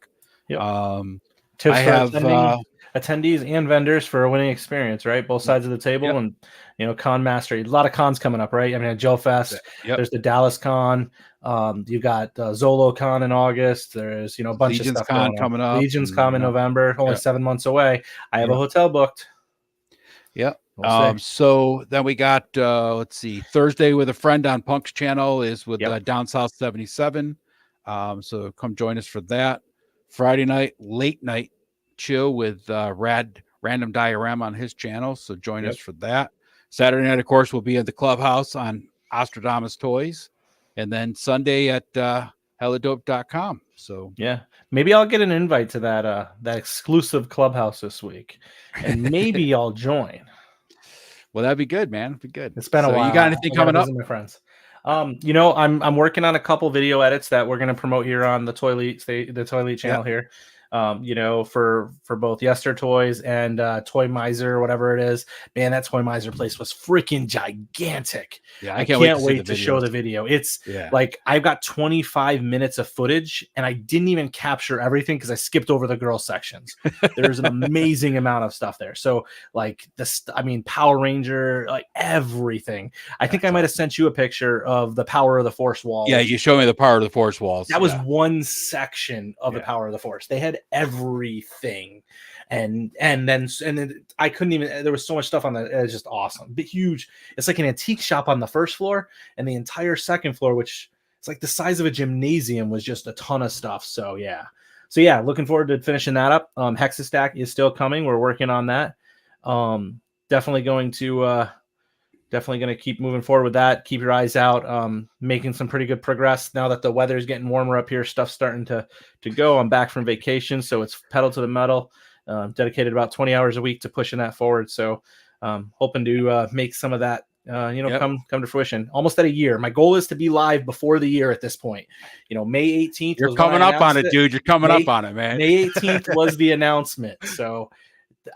Yep. Tips for attendees and vendors for a winning experience, right? Both sides of the table. And con mastery. A lot of cons coming up, right? I mean, at Joe Fest, there's the Dallas Con. You got Zolo Con in August. There's a bunch Legion's of stuff Con coming up. Legion's Con in November. Only 7 months away. I have a hotel booked. Yep. So then we got let's see, Thursday with a friend on Punk's channel is with Down South 77. So come join us for that. Friday night, late night chill with Random Diorama on his channel. So join us for that. Saturday night, of course, we'll be at the clubhouse on Ostradamus Toys. And then Sunday at helladope.com. So yeah, maybe I'll get an invite to that exclusive clubhouse this week. And maybe I'll join. Well, that'd be good, man. It'd be good. It's been a while. You got anything coming up? My friends. I'm working on a couple video edits that we're going to promote here on the ToyLeet channel here. you know, for both Yester Toys and Toy Miser, whatever it is. Man, that Toy Miser place was freaking gigantic. Yeah, I can't wait to show the video. It's Yeah. like I've got 25 minutes of footage, and I didn't even capture everything because I skipped over the girl sections. There's an amazing amount of stuff there. So like this, I mean, Power Ranger, like everything. I think I might have sent you a picture of the Power of the Force wall. Yeah, you showed me the Power of the Force walls. That was one section of the Power of the Force. They had everything, and then I couldn't even. There was so much stuff on the. It was just awesome, but huge. It's like an antique shop on the first floor, and the entire second floor, which it's like the size of a gymnasium, was just a ton of stuff. So yeah, looking forward to finishing that up. Hexastack is still coming. We're working on that. Definitely going to keep moving forward with that. Keep your eyes out. Making some pretty good progress now that the weather is getting warmer up here. Stuff's starting to go. I'm back from vacation, so it's pedal to the metal. Dedicated about 20 hours a week to pushing that forward. So hoping to make some of that come to fruition. Almost at a year. My goal is to be live before the year at this point. May 18th. You're coming up on it, dude. You're coming up on it, man. May 18th was the announcement. So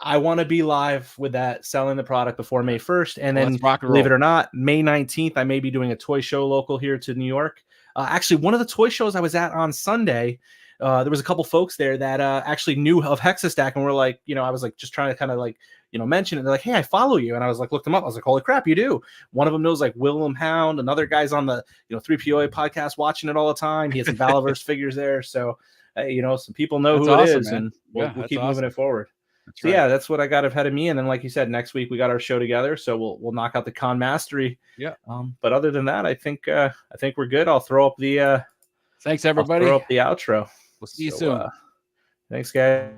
I want to be live with that, selling the product before May 1st. And then, believe it or not, May 19th, I may be doing a toy show local here to New York. Actually, one of the toy shows I was at on Sunday, there was a couple folks there that actually knew of Hexastack and were like, I was like just trying to kind of like, mention it. They're like, hey, I follow you. And I was like, looked them up. I was like, holy crap, you do. One of them knows like Willem Hound. Another guy's on the 3POA podcast watching it all the time. He has some Valaverse figures there. So, some people know who it is, man. And we'll keep moving it forward. So yeah, that's what I got ahead of me. And then, like you said, next week we got our show together, so we'll knock out the con mastery. Yeah. But other than that, I think we're good. I'll throw up the thanks everybody. I'll throw up the outro. We'll see you soon. Thanks, guys.